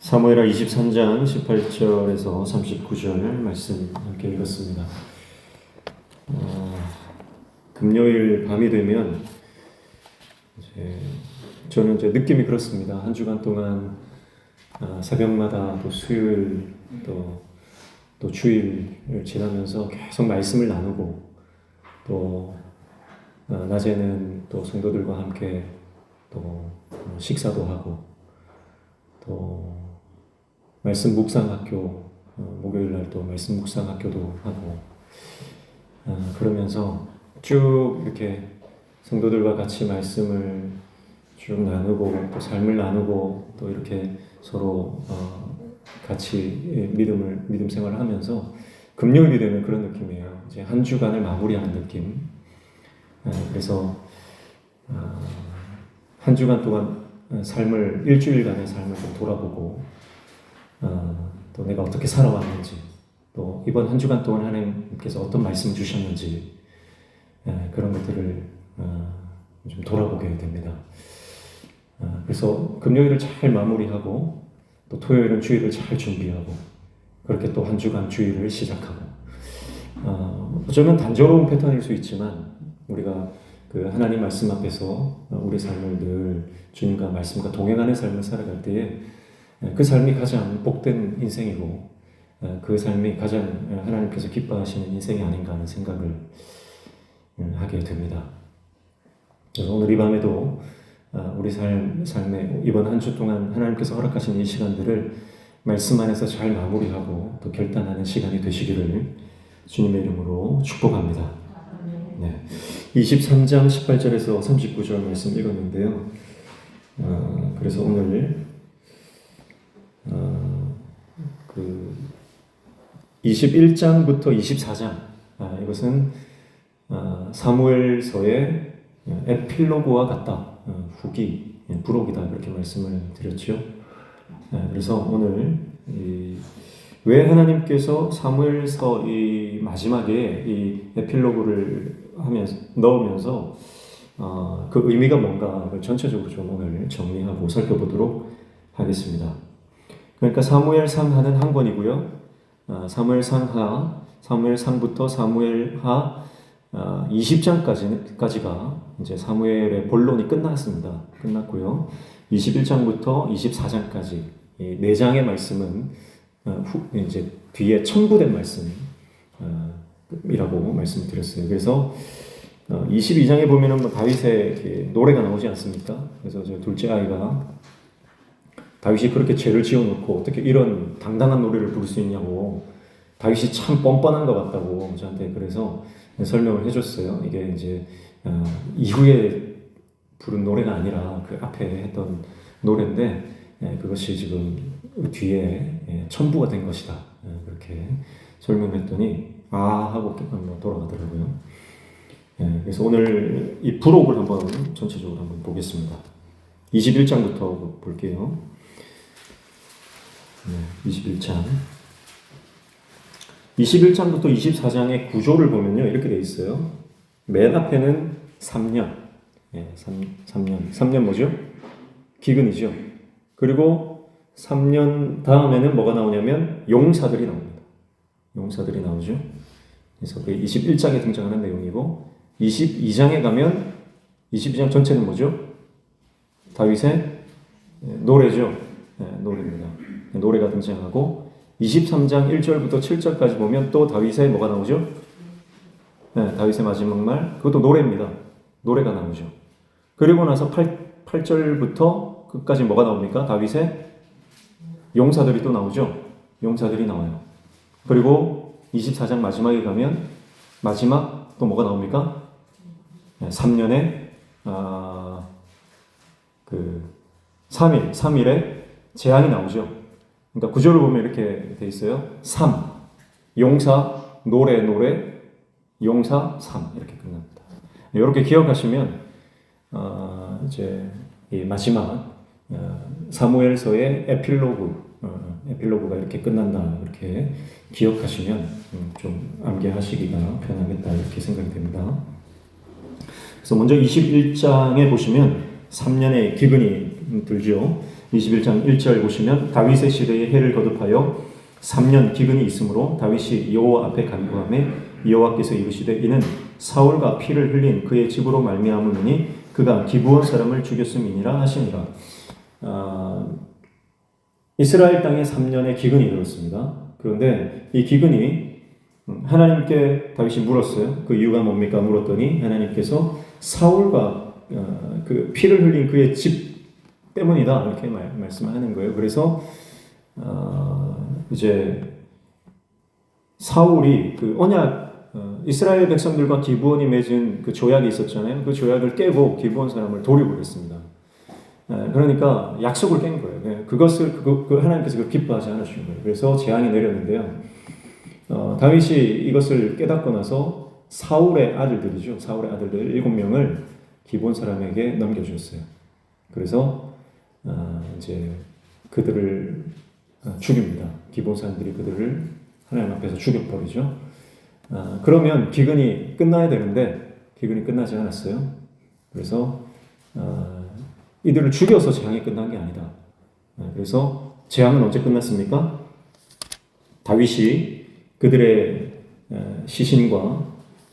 사무엘하 23장 18절에서 39절 말씀 함께 읽었습니다. 금요일 밤이 되면 저는 느낌이 그렇습니다. 한 주간 동안 새벽마다 또 수요일 또 주일을 지나면서 계속 말씀을 나누고 또 낮에는 또 성도들과 함께 또 식사도 하고 또 말씀 묵상학교 목요일 날 또 말씀 묵상학교도 하고 그러면서 쭉 이렇게 성도들과 같이 말씀을 쭉 나누고 또 삶을 나누고 또 이렇게 서로 같이 믿음 생활을 하면서 금요일이 되면 그런 느낌이에요. 이제 한 주간을 마무리하는 느낌. 그래서 한 주간 동안 일주일간의 삶을 좀 돌아보고 또 내가 어떻게 살아왔는지 또 이번 한 주간 동안 하나님께서 어떤 말씀을 주셨는지 그런 것들을 좀 돌아보게 됩니다. 그래서 금요일을 잘 마무리하고 또 토요일은 주일을 잘 준비하고 그렇게 또 한 주간 주일을 시작하고 어쩌면 단조로운 패턴일 수 있지만 우리가 그 하나님 말씀 앞에서 우리 삶을 늘 주님과 말씀과 동행하는 삶을 살아갈 때에 그 삶이 가장 복된 인생이고 그 삶이 가장 하나님께서 기뻐하시는 인생이 아닌가 하는 생각을 하게 됩니다. 그래서 오늘 이 밤에도 우리 삶에 이번 한 주 동안 하나님께서 허락하신 이 시간들을 말씀 안에서 잘 마무리하고 또 결단하는 시간이 되시기를 주님의 이름으로 축복합니다. 네. 23장 18절에서 39절 말씀 읽었는데요. 그래서 오늘 21장부터 24장 이것은 사무엘서의 에필로그와 같다. 후기, 부록이다 그렇게 말씀을 드렸죠. 그래서 오늘 왜 하나님께서 사무엘서 이 마지막에 이 에필로그를 넣으면서 그 의미가 뭔가를 전체적으로 좀 오늘 정리하고 살펴보도록 하겠습니다. 그러니까 사무엘상하는 한 권이고요. 사무엘상하, 사무엘상부터 사무엘하 20장까지가 이제 사무엘의 본론이 끝났고요. 21장부터 24장까지 이 4장의 말씀은 이제 뒤에 첨부된 말씀이라고 말씀을 드렸어요. 그래서 22장에 보면은 다윗의 노래가 나오지 않습니까? 그래서 저 둘째 아이가 다윗이 그렇게 죄를 지어놓고 어떻게 이런 당당한 노래를 부를 수 있냐고 다윗이 참 뻔뻔한 것 같다고 저한테 그래서 설명을 해줬어요. 이게 이제 이후에 부른 노래가 아니라 그 앞에 했던 노래인데 그것이 지금 뒤에 첨부가 된 것이다. 그렇게 설명했더니 하고 돌아가더라고요. 그래서 오늘 이 부록을 한번 전체적으로 한번 보겠습니다. 21장부터 볼게요. 21장. 21장부터 24장의 구조를 보면요. 이렇게 되어 있어요. 맨 앞에는 3년. 3년 뭐죠? 기근이죠. 그리고 3년 다음에는 뭐가 나오냐면 용사들이 나옵니다. 용사들이 나오죠. 그래서 그 21장에 등장하는 내용이고 22장에 가면 22장 전체는 뭐죠? 다윗의 노래죠. 노래입니다. 노래가 등장하고 23장 1절부터 7절까지 보면 또 다윗의 뭐가 나오죠? 다윗의 마지막 말 그것도 노래입니다. 노래가 나오죠. 그리고 나서 8절부터 끝까지 뭐가 나옵니까? 다윗의 용사들이 또 나오죠. 용사들이 나와요. 그리고 24장 마지막에 가면 마지막 또 뭐가 나옵니까? 3년에 3일의 재앙이 나오죠. 그러니까 구조를 보면 이렇게 돼 있어요. 3, 용사, 노래, 용사, 3 이렇게 끝납니다. 이렇게 기억하시면 이제 이 마지막 사무엘서의 에필로그가 이렇게 끝난다 이렇게 기억하시면 좀 암기하시기가 편하겠다 이렇게 생각이 됩니다. 그래서 먼저 21장에 보시면 3년의 기근이 들죠. 21장 1절 보시면 다윗의 시대에 해를 거듭하여 3년 기근이 있으므로 다윗이 여호와 앞에 간구하매 여호와께서 이르시되 이는 사울과 피를 흘린 그의 집으로 말미암으니 그가 기브온 사람을 죽였음이니라 하시니라. 이스라엘 땅에 3년의 기근이 들었습니다. 그런데 이 기근이 하나님께 다윗이 물었어요. 그 이유가 뭡니까? 물었더니 하나님께서 사울과 그 피를 흘린 그의 집 때문이다 이렇게 말씀하는 거예요. 그래서 이제 사울이 그 언약 이스라엘 백성들과 기브온이 맺은 그 조약이 있었잖아요. 그 조약을 깨고 기브온 사람을 돌입을 했습니다. 그러니까 약속을 깬 거예요. 그것을 하나님께서 그걸 기뻐하지 않으신 거예요. 그래서 재앙이 내렸는데요. 다윗이 이것을 깨닫고 나서 사울의 아들들이죠. 사울의 아들들 7명을 기브온 사람에게 넘겨주었어요. 그래서 이제 그들을 죽입니다. 기브온 사람들이 그들을 하나님 앞에서 죽여버리죠. 그러면 기근이 끝나야 되는데 기근이 끝나지 않았어요. 그래서 이들을 죽여서 재앙이 끝난 게 아니다. 그래서 재앙은 언제 끝났습니까? 다윗이 그들의 시신과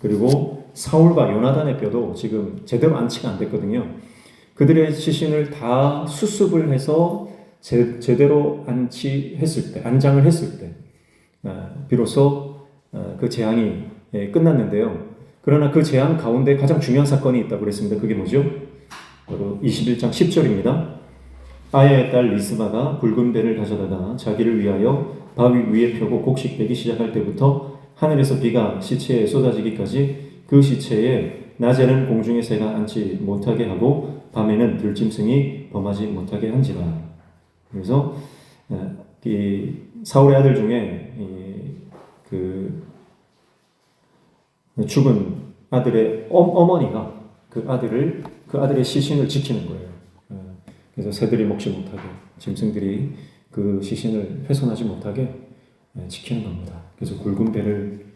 그리고 사울과 요나단의 뼈도 지금 제대로 안치가 안 됐거든요. 그들의 시신을 다 수습을 해서 제대로 안치했을 때, 안장을 했을 때 비로소 그 재앙이 끝났는데요. 그러나 그 재앙 가운데 가장 중요한 사건이 있다고 그랬습니다. 그게 뭐죠? 바로 21장 10절입니다. 아야의 딸 리스바가 굵은 배를 가져다가 자기를 위하여 바위 위에 펴고 곡식되기 시작할 때부터 하늘에서 비가 시체에 쏟아지기까지 그 시체에 낮에는 공중의 새가 앉지 못하게 하고 밤에는 들짐승이 범하지 못하게 한지라. 그래서 이 사울의 아들 중에 그 죽은 아들의 어머니가 그 아들의 시신을 지키는 거예요. 그래서 새들이 먹지 못하게, 짐승들이 그 시신을 훼손하지 못하게 지키는 겁니다. 그래서 굵은 배를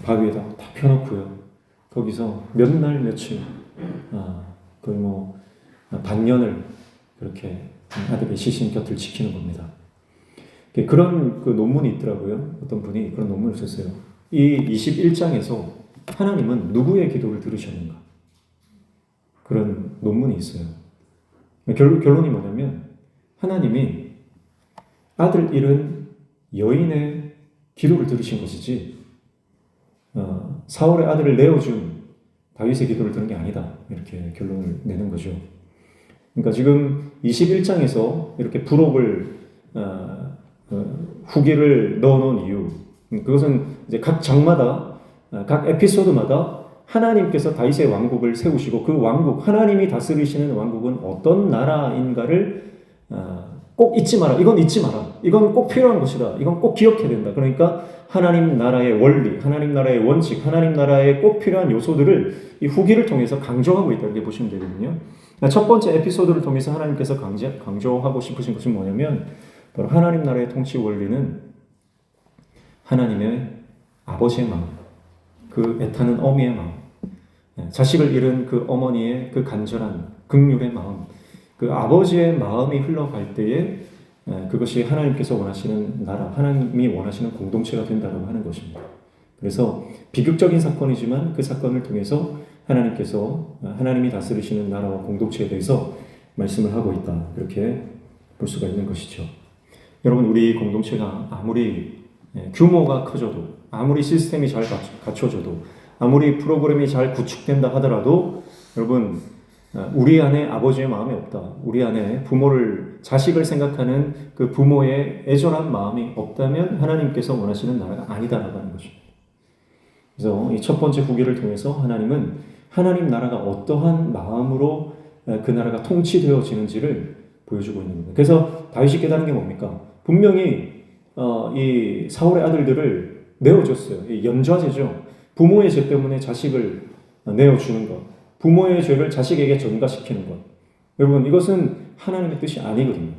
바위에다 다 펴놓고요. 거기서 몇 날 며칠, 거의 뭐 반년을 그렇게 아들의 시신 곁을 지키는 겁니다. 그런 그 논문이 있더라고요. 어떤 분이 그런 논문을 썼어요. 이 21장에서 하나님은 누구의 기도를 들으셨는가? 그런 논문이 있어요. 결론이 뭐냐면 하나님이 아들 잃은 여인의 기도를 들으신 것이지 사울의 아들을 내어준 다윗의 기도를 들은 게 아니다. 이렇게 결론을 내는 거죠. 그러니까 지금 21장에서 이렇게 부록을 후기를 넣어놓은 이유, 그것은 이제 각 장마다 각 에피소드마다 하나님께서 다윗의 왕국을 세우시고 그 왕국, 하나님이 다스리시는 왕국은 어떤 나라인가를 꼭 잊지 마라. 이건 잊지 마라. 이건 꼭 필요한 것이다. 이건 꼭 기억해야 된다. 그러니까 하나님 나라의 원리, 하나님 나라의 원칙, 하나님 나라의 꼭 필요한 요소들을 이 후기를 통해서 강조하고 있다. 이렇게 보시면 되거든요. 첫 번째 에피소드를 통해서 하나님께서 강조하고 싶으신 것은 뭐냐면 바로 하나님 나라의 통치 원리는 하나님의 아버지의 마음, 그 애타는 어미의 마음, 자식을 잃은 그 어머니의 그 간절한 긍휼의 마음, 그 아버지의 마음이 흘러갈 때에 그것이 하나님께서 원하시는 나라, 하나님이 원하시는 공동체가 된다고 하는 것입니다. 그래서 비극적인 사건이지만 그 사건을 통해서 하나님께서 하나님이 다스리시는 나라와 공동체에 대해서 말씀을 하고 있다. 이렇게 볼 수가 있는 것이죠. 여러분, 우리 공동체가 아무리 규모가 커져도, 아무리 시스템이 잘 갖춰져도, 아무리 프로그램이 잘 구축된다 하더라도 여러분, 우리 안에 아버지의 마음이 없다. 우리 안에 자식을 생각하는 그 부모의 애절한 마음이 없다면 하나님께서 원하시는 나라가 아니다라고 하는 것입니다. 그래서 이 첫 번째 후기를 통해서 하나님은 하나님 나라가 어떠한 마음으로 그 나라가 통치되어지는지를 보여주고 있는 겁니다. 그래서 다윗이 깨달은 게 뭡니까? 분명히 이 사울의 아들들을 내어줬어요. 연좌제죠. 부모의 죄 때문에 자식을 내어주는 것, 부모의 죄를 자식에게 전가시키는 것. 여러분, 이것은 하나님의 뜻이 아니거든요.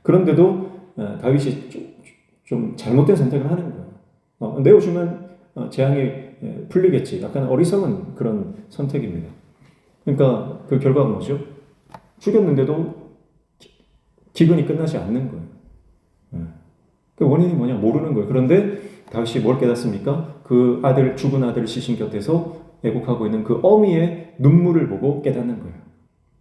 그런데도 다윗이 좀 잘못된 선택을 하는 거예요. 내어주면 재앙이 풀리겠지. 약간 어리석은 그런 선택입니다. 그러니까 그 결과가 뭐죠? 죽였는데도 기근이 끝나지 않는 거예요. 그 원인이 뭐냐 모르는 거예요. 그런데 다윗이 뭘 깨닫습니까? 그 아들 죽은 아들 시신 곁에서 애곡하고 있는 그 어미의 눈물을 보고 깨닫는 거예요.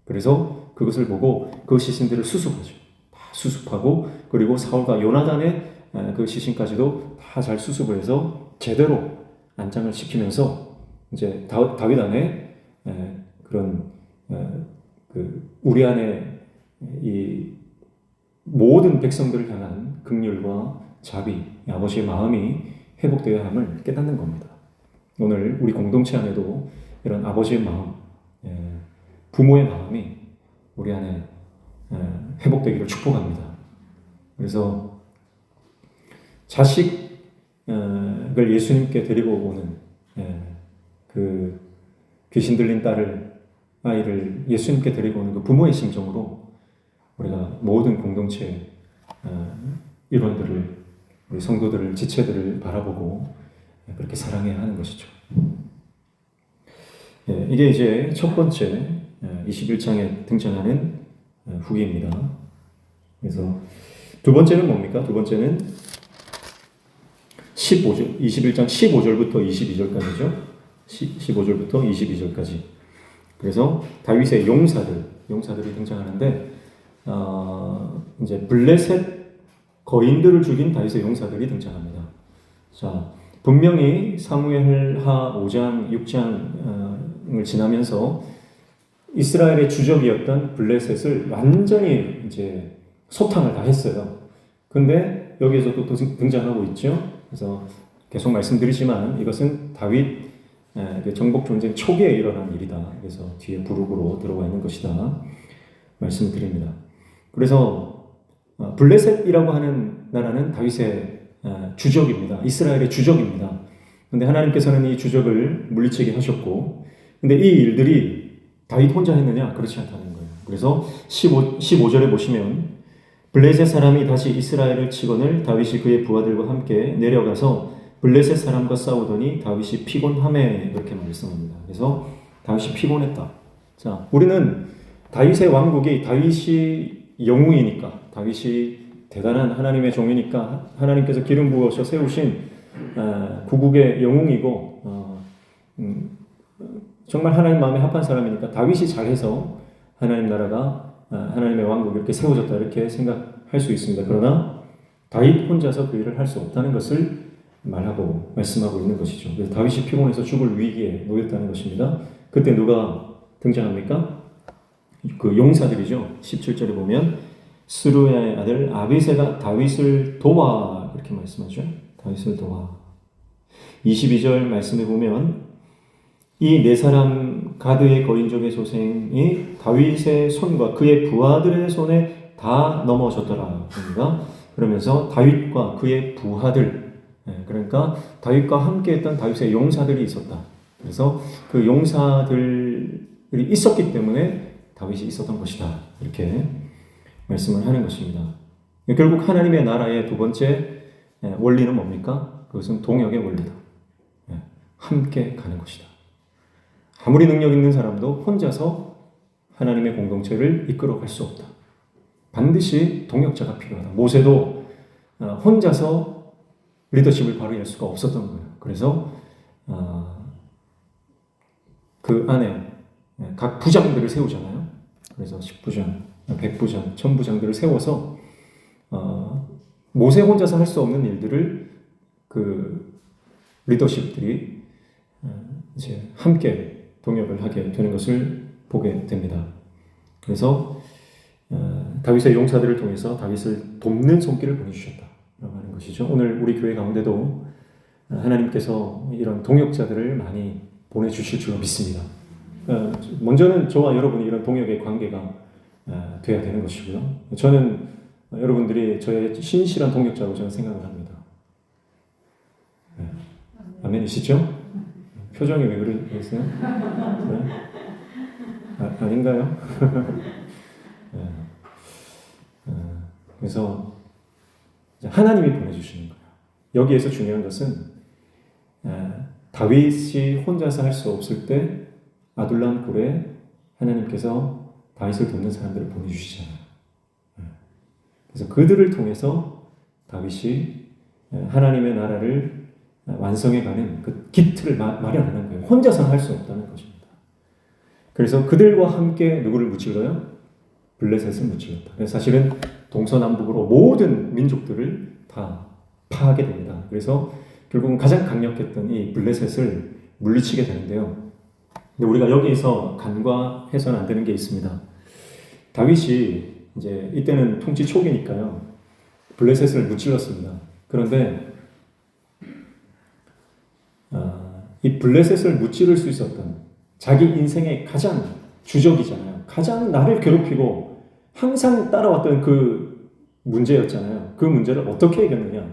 그래서 그것을 보고 그 시신들을 수습하죠. 다 수습하고 그리고 사울과 요나단의 그 시신까지도 다 잘 수습을 해서 제대로 안장을 시키면서 이제 다윗 안에 그런 그 우리 안에 이 모든 백성들을 향한 긍휼과 자비, 아버지의 마음이 회복되어야 함을 깨닫는 겁니다. 오늘 우리 공동체 안에도 이런 아버지의 마음, 부모의 마음이 우리 안에 회복되기를 축복합니다. 그래서 자식을 예수님께 데리고 오는 그 귀신 들린 아이를 예수님께 데리고 오는 그 부모의 심정으로 우리가 모든 공동체 일원들을, 우리 성도들을, 지체들을 바라보고 그렇게 사랑해야 하는 것이죠. 이게 이제 첫 번째 21장에 등장하는 후기입니다. 그래서 두 번째는 뭡니까? 두 번째는 21장 15절부터 22절까지죠. 15절부터 22절까지. 그래서 다윗의 용사들이 등장하는데 이제 블레셋 거인들을 죽인 다윗의 용사들이 등장합니다. 자, 분명히 사무엘하 5장, 6장을 지나면서 이스라엘의 주적이었던 블레셋을 완전히 이제 소탕을 다 했어요. 근데 여기에서 또 등장하고 있죠. 그래서 계속 말씀드리지만 이것은 다윗 정복 전쟁 초기에 일어난 일이다. 그래서 뒤에 부록으로 들어가 있는 것이다. 말씀드립니다. 그래서 블레셋이라고 하는 나라는 다윗의 주적입니다. 이스라엘의 주적입니다. 그런데 하나님께서는 이 주적을 물리치게 하셨고, 근데 이 일들이 다윗 혼자 했느냐? 그렇지 않다는 거예요. 그래서 15절에 보시면 블레셋 사람이 다시 이스라엘을 치거늘 다윗이 그의 부하들과 함께 내려가서 블레셋 사람과 싸우더니 다윗이 피곤하매 이렇게 말씀합니다. 그래서 다윗이 피곤했다. 자, 우리는 다윗의 왕국이 다윗이 영웅이니까, 다윗이 대단한 하나님의 종이니까 하나님께서 기름 부어서 세우신 구국의 영웅이고 정말 하나님 마음에 합한 사람이니까 다윗이 잘해서 하나님 나라가 하나님의 왕국이 이렇게 세워졌다 이렇게 생각할 수 있습니다. 그러나 다윗 혼자서 그 일을 할 수 없다는 것을 말씀하고 있는 것이죠. 그래서 다윗이 피곤해서 죽을 위기에 놓였다는 것입니다. 그때 누가 등장합니까? 그 용사들이죠. 17절에 보면 스루야의 아들 아비새가 다윗을 도와 이렇게 말씀하죠. 다윗을 도와. 22절 말씀에 보면 이 네 사람 가드의 거인족의 소생이 다윗의 손과 그의 부하들의 손에 다 넘어졌더라. 그러면서 다윗과 그의 부하들, 그러니까 다윗과 함께했던 다윗의 용사들이 있었다. 그래서 그 용사들이 있었기 때문에 다윗이 있었던 것이다. 이렇게 말씀을 하는 것입니다. 결국 하나님의 나라의 두 번째 원리는 뭡니까? 그것은 동역의 원리다. 함께 가는 것이다. 아무리 능력 있는 사람도 혼자서 하나님의 공동체를 이끌어갈 수 없다. 반드시 동역자가 필요하다. 모세도 혼자서 리더십을 발휘할 수가 없었던 거예요. 그래서 그 안에 각 부장들을 세우잖아요. 그래서 10부장, 100부장, 1000부장들을 세워서 모세 혼자서 할 수 없는 일들을 그 리더십들이 이제 함께 동역을 하게 되는 것을 보게 됩니다. 그래서 다윗의 용사들을 통해서 다윗을 돕는 손길을 보내주셨다라고 하는 것이죠. 오늘 우리 교회 가운데도 하나님께서 이런 동역자들을 많이 보내주실 줄 믿습니다. 먼저는 저와 여러분이 이런 동역의 관계가 돼야 되는 것이고요. 저는 여러분들이 저의 신실한 동역자로 저는 생각을 합니다. 아멘이시죠? 표정이 왜 그러세요? 네? 아닌가요? 그래서 하나님이 보내주시는 거예요. 여기에서 중요한 것은 다윗이 혼자서 할 수 없을 때 아둘람 굴에 하나님께서 다윗을 돕는 사람들을 보내주시잖아요. 그래서 그들을 통해서 다윗이 하나님의 나라를 완성해가는 그 기틀을 마련하는 거예요. 혼자서는 할 수 없다는 것입니다. 그래서 그들과 함께 누구를 무찔러요? 블레셋을 무찔렀다. 그래서 사실은 동서남북으로 모든 민족들을 다 파하게 됩니다. 그래서 결국은 가장 강력했던 이 블레셋을 물리치게 되는데요. 근데 우리가 여기에서 간과해서는 안 되는 게 있습니다. 다윗이 이제 이때는 통치 초기니까요. 블레셋을 무찔렀습니다. 그런데 이 블레셋을 무찌를 수 있었던 자기 인생의 가장 주적이잖아요. 가장 나를 괴롭히고 항상 따라왔던 그 문제였잖아요. 그 문제를 어떻게 이겼느냐.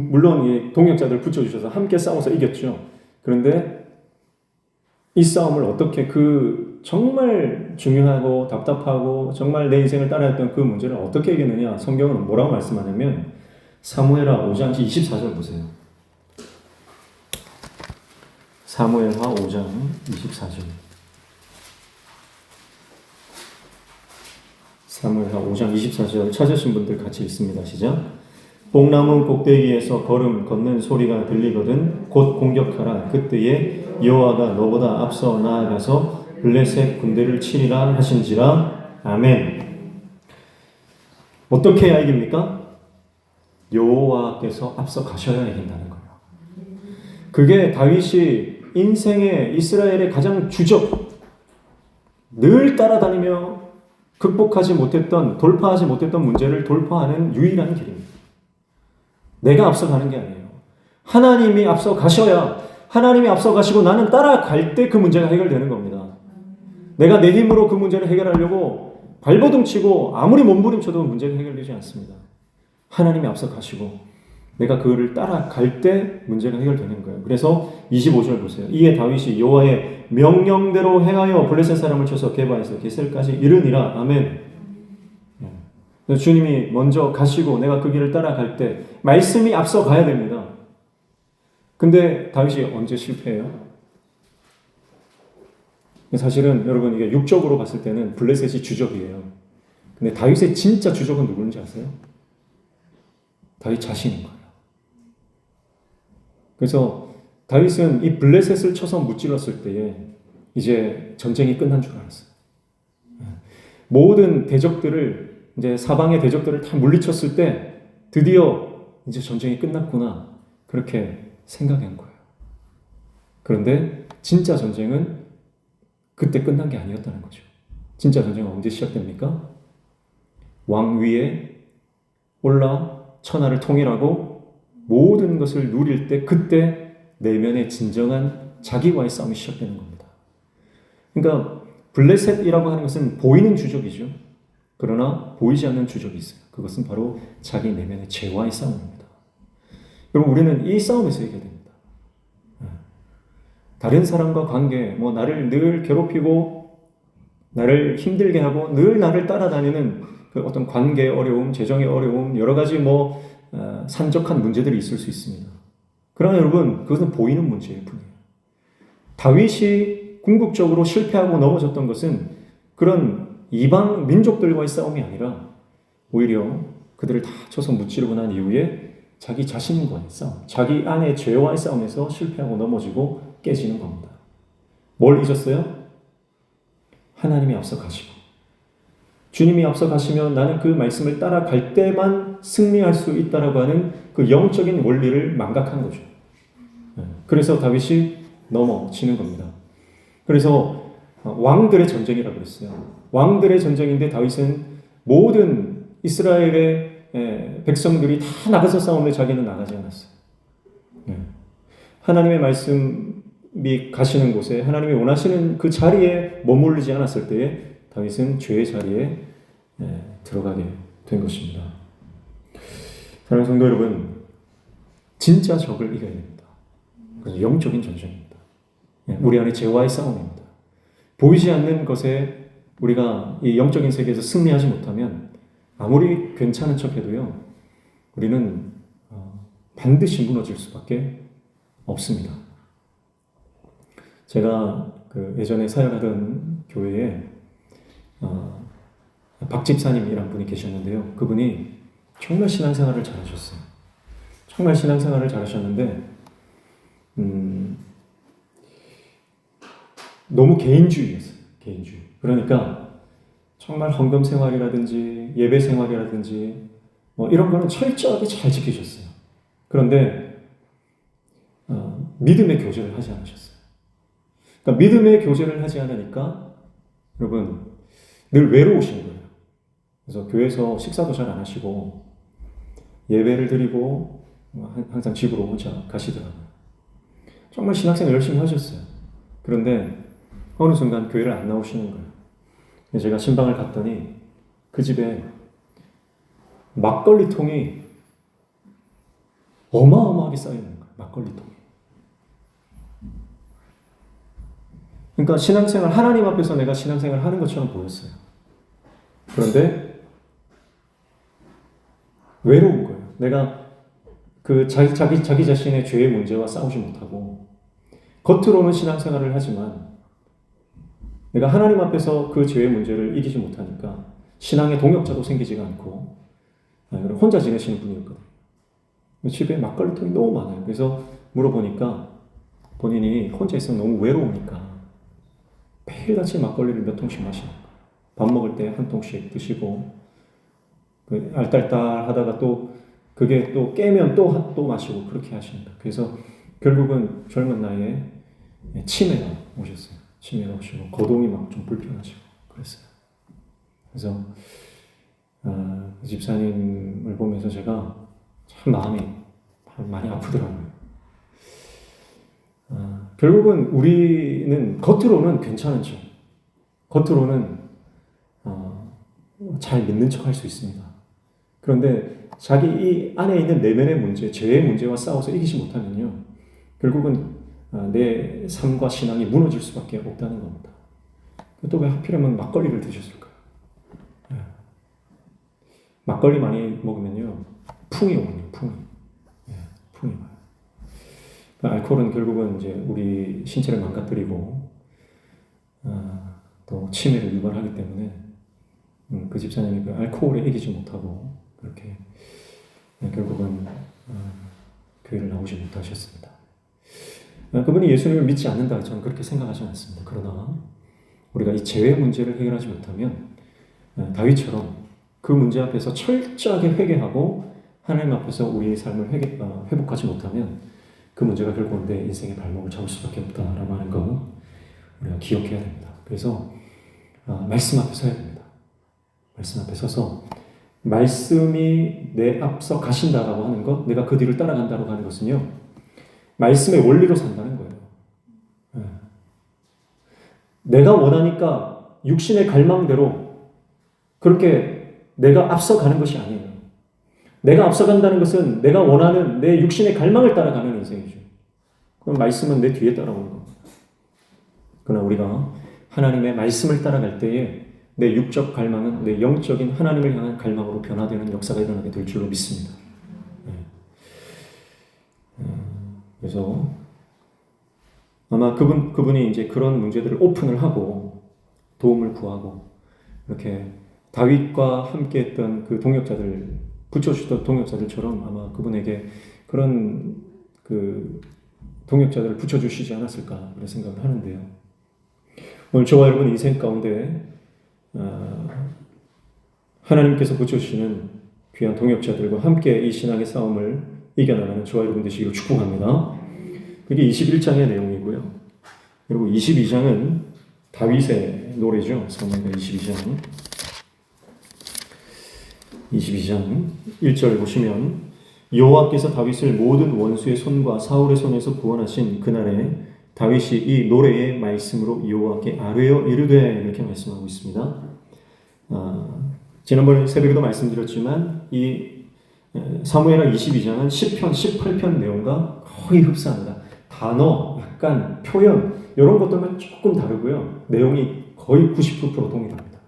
물론 동역자들 붙여주셔서 함께 싸워서 이겼죠. 그런데 이 싸움을 어떻게 그 정말 중요하고 답답하고 정말 내 인생을 따라했던 그 문제를 어떻게 이겼느냐. 성경은 뭐라고 말씀하냐면 사무엘하 5장 24절 보세요. 사무엘하 5장 24절. 사무엘하 5장 24절 찾으신 분들 같이 읽습니다. 시작. 뽕나무 꼭대기에서 걸음 걷는 소리가 들리거든 곧 공격하라. 그때에 여호와가 너보다 앞서 나아가서 블레셋 군대를 치리라 하신지라. 아멘. 어떻게 해야 이깁니까? 여호와께서 앞서 가셔야 이긴다는 거예요. 그게 다윗이 인생의 이스라엘의 가장 주적, 늘 따라다니며 극복하지 못했던, 돌파하지 못했던 문제를 돌파하는 유일한 길입니다. 내가 앞서 가는 게 아니에요. 하나님이 앞서 가셔야, 하나님이 앞서 가시고 나는 따라갈 때 그 문제가 해결되는 겁니다. 내가 내 힘으로 그 문제를 해결하려고 발버둥 치고 아무리 몸부림쳐도 문제가 해결되지 않습니다. 하나님이 앞서 가시고 내가 그를 따라갈 때 문제가 해결되는 거예요. 그래서 25절 보세요. 이에 다윗이 여호와의 명령대로 행하여 블레셋 사람을 쳐서 게바에서 게셀까지 이르니라. 아멘. 주님이 먼저 가시고 내가 그 길을 따라갈 때 말씀이 앞서 가야 됩니다. 근데 다윗이 언제 실패해요? 사실은 여러분 이게 육적으로 봤을 때는 블레셋이 주적이에요. 근데 다윗의 진짜 주적은 누구인지 아세요? 다윗 자신인 거예요. 그래서 다윗은 이 블레셋을 쳐서 무찔렀을 때에 이제 전쟁이 끝난 줄 알았어요. 모든 대적들을 이제 사방의 대적들을 다 물리쳤을 때 드디어 이제 전쟁이 끝났구나 그렇게 생각한 거예요. 그런데 진짜 전쟁은 그때 끝난 게 아니었다는 거죠. 진짜 전쟁은 언제 시작됩니까? 왕 위에 올라 천하를 통일하고 모든 것을 누릴 때 그때 내면의 진정한 자기와의 싸움이 시작되는 겁니다. 그러니까 블레셋이라고 하는 것은 보이는 주적이죠. 그러나 보이지 않는 주적이 있어요. 그것은 바로 자기 내면의 죄와의 싸움입니다. 여러분 우리는 이 싸움에서 이겨야 됩니다. 다른 사람과 관계, 나를 늘 괴롭히고 나를 힘들게 하고 늘 나를 따라다니는 그 어떤 관계의 어려움, 재정의 어려움, 여러 가지 산적한 문제들이 있을 수 있습니다. 그러나 여러분 그것은 보이는 문제일 뿐이에요. 다윗이 궁극적으로 실패하고 넘어졌던 것은 그런 이방 민족들과의 싸움이 아니라 오히려 그들을 다 쳐서 무찌르고 난 이후에 자기 자신과의 싸움, 자기 안의 죄와의 싸움에서 실패하고 넘어지고 깨지는 겁니다. 뭘 잊었어요? 하나님이 앞서 가시고 주님이 앞서 가시면 나는 그 말씀을 따라갈 때만 승리할 수 있다라고 하는 그 영적인 원리를 망각한 거죠. 그래서 다윗이 넘어지는 겁니다. 그래서 왕들의 전쟁이라고 그랬어요. 왕들의 전쟁인데 다윗은 모든 이스라엘의 백성들이 다 나가서 싸우는데 자기는 나가지 않았어요. 하나님의 말씀이 가시는 곳에 하나님이 원하시는 그 자리에 머무르지 않았을 때에 다윗은 죄의 자리에 들어가게 된 것입니다. 사랑하는 성도 여러분, 진짜 적을 이겨야 됩니다. 그래서 영적인 전쟁입니다. 우리 안에 죄와의 싸움입니다. 보이지 않는 것에 우리가 이 영적인 세계에서 승리하지 못하면 아무리 괜찮은 척해도요, 우리는 반드시 무너질 수밖에 없습니다. 제가 예전에 사역하던 교회에 박 집사님이란 분이 계셨는데요. 그분이 정말 신앙생활을 잘하셨어요. 정말 신앙생활을 잘하셨는데 너무 개인주의였어요. 개인주의. 그러니까 정말 헌금 생활이라든지 예배 생활이라든지 뭐 이런 거는 철저하게 잘 지키셨어요. 그런데 믿음의 교제를 하지 않으셨어요. 그러니까 믿음의 교제를 하지 않으니까 여러분 늘 외로우신 거예요. 그래서 교회에서 식사도 잘 안 하시고 예배를 드리고 항상 집으로 혼자 가시더라고요. 정말 신학생활 열심히 하셨어요. 그런데 어느 순간 교회를 안 나오시는 거예요. 제가 신방을 갔더니 그 집에 막걸리통이 어마어마하게 쌓여있는 거예요. 막걸리통이. 그러니까 신앙생활, 하나님 앞에서 내가 신앙생활 하는 것처럼 보였어요. 그런데 외로운 거예요. 내가 그 자기 자신의 죄의 문제와 싸우지 못하고 겉으로는 신앙생활을 하지만 내가 하나님 앞에서 그 죄의 문제를 이기지 못하니까 신앙의 동역자도 생기지가 않고 혼자 지내시는 분이었거든요. 집에 막걸리통이 너무 많아요. 그래서 물어보니까 본인이 혼자 있으면 너무 외로우니까 매일같이 막걸리를 몇 통씩 마시는 거예요. 밥 먹을 때 한 통씩 드시고 알딸딸 하다가 또 그게 또 깨면 또 마시고 그렇게 하십니다. 그래서 결국은 젊은 나이에 치매가 오셨어요. 치매가 오시고 거동이 막 좀 불편하시고 그랬어요. 그래서 그 집사님을 보면서 제가 참 마음이 많이 아프더라고요. 결국은 우리는 겉으로는 괜찮은 척, 겉으로는 잘 믿는 척 할 수 있습니다. 그런데 자기 이 안에 있는 내면의 문제, 죄의 문제와 싸워서 이기지 못하면요, 결국은 내 삶과 신앙이 무너질 수밖에 없다는 겁니다. 또 왜 하필이면 막걸리를 드셨을까요? 막걸리 많이 먹으면요, 풍이 오거든요, 풍이. 풍이 와요. 알코올은 결국은 이제 우리 신체를 망가뜨리고 또 치매를 유발하기 때문에 그 집사님이 그 알코올에 이기지 못하고 그렇게 결국은 교회를 나오지 못하셨습니다. 그분이 예수님을 믿지 않는다, 저는 그렇게 생각하지 않습니다. 그러나 우리가 이 죄의 문제를 해결하지 못하면 다윗처럼 그 문제 앞에서 철저하게 회개하고 하나님 앞에서 우리의 삶을 회복하지 못하면 그 문제가 결국은 내 인생의 발목을 잡을 수밖에 없다라고 하는 거 우리가 기억해야 됩니다. 그래서 말씀 앞에 서야 됩니다. 말씀 앞에 서서 말씀이 내 앞서 가신다라고 하는 것, 내가 그 뒤를 따라간다고 하는 것은요, 말씀의 원리로 산다는 거예요. 내가 원하니까 육신의 갈망대로 그렇게 내가 앞서가는 것이 아니에요. 내가 앞서간다는 것은 내가 원하는 내 육신의 갈망을 따라가는 인생이죠. 그럼 말씀은 내 뒤에 따라오는 겁니다. 그러나 우리가 하나님의 말씀을 따라갈 때에 내 육적 갈망은 내 영적인 하나님을 향한 갈망으로 변화되는 역사가 일어나게 될 줄로 믿습니다. 그래서 아마 그분이 이제 그런 문제들을 오픈을 하고 도움을 구하고 이렇게 다윗과 함께했던 그 동역자들, 붙여주던 동역자들처럼 아마 그분에게 그런 그 동역자들을 붙여주시지 않았을까 그런 생각을 하는데요. 오늘 저와 여러분 인생 가운데 하나님께서 붙여주시는 귀한 동역자들과 함께 이 신앙의 싸움을 이겨나가는 저와 여러분 되시기를 축복합니다. 그게 21장의 내용이고요. 그리고 22장은 다윗의 노래죠. 사무엘하 22장. 22장 1절 보시면 여호와께서 다윗을 모든 원수의 손과 사울의 손에서 구원하신 그날에 다윗이 이 노래의 말씀으로 여호와께 아뢰어 이르되 이렇게 말씀하고 있습니다. 지난번에 새벽에도 말씀드렸지만 이 사무엘하 22장은 10편, 18편 내용과 거의 흡사합니다. 단어, 약간 표현 이런 것들만 조금 다르고요. 내용이 거의 90% 동일합니다.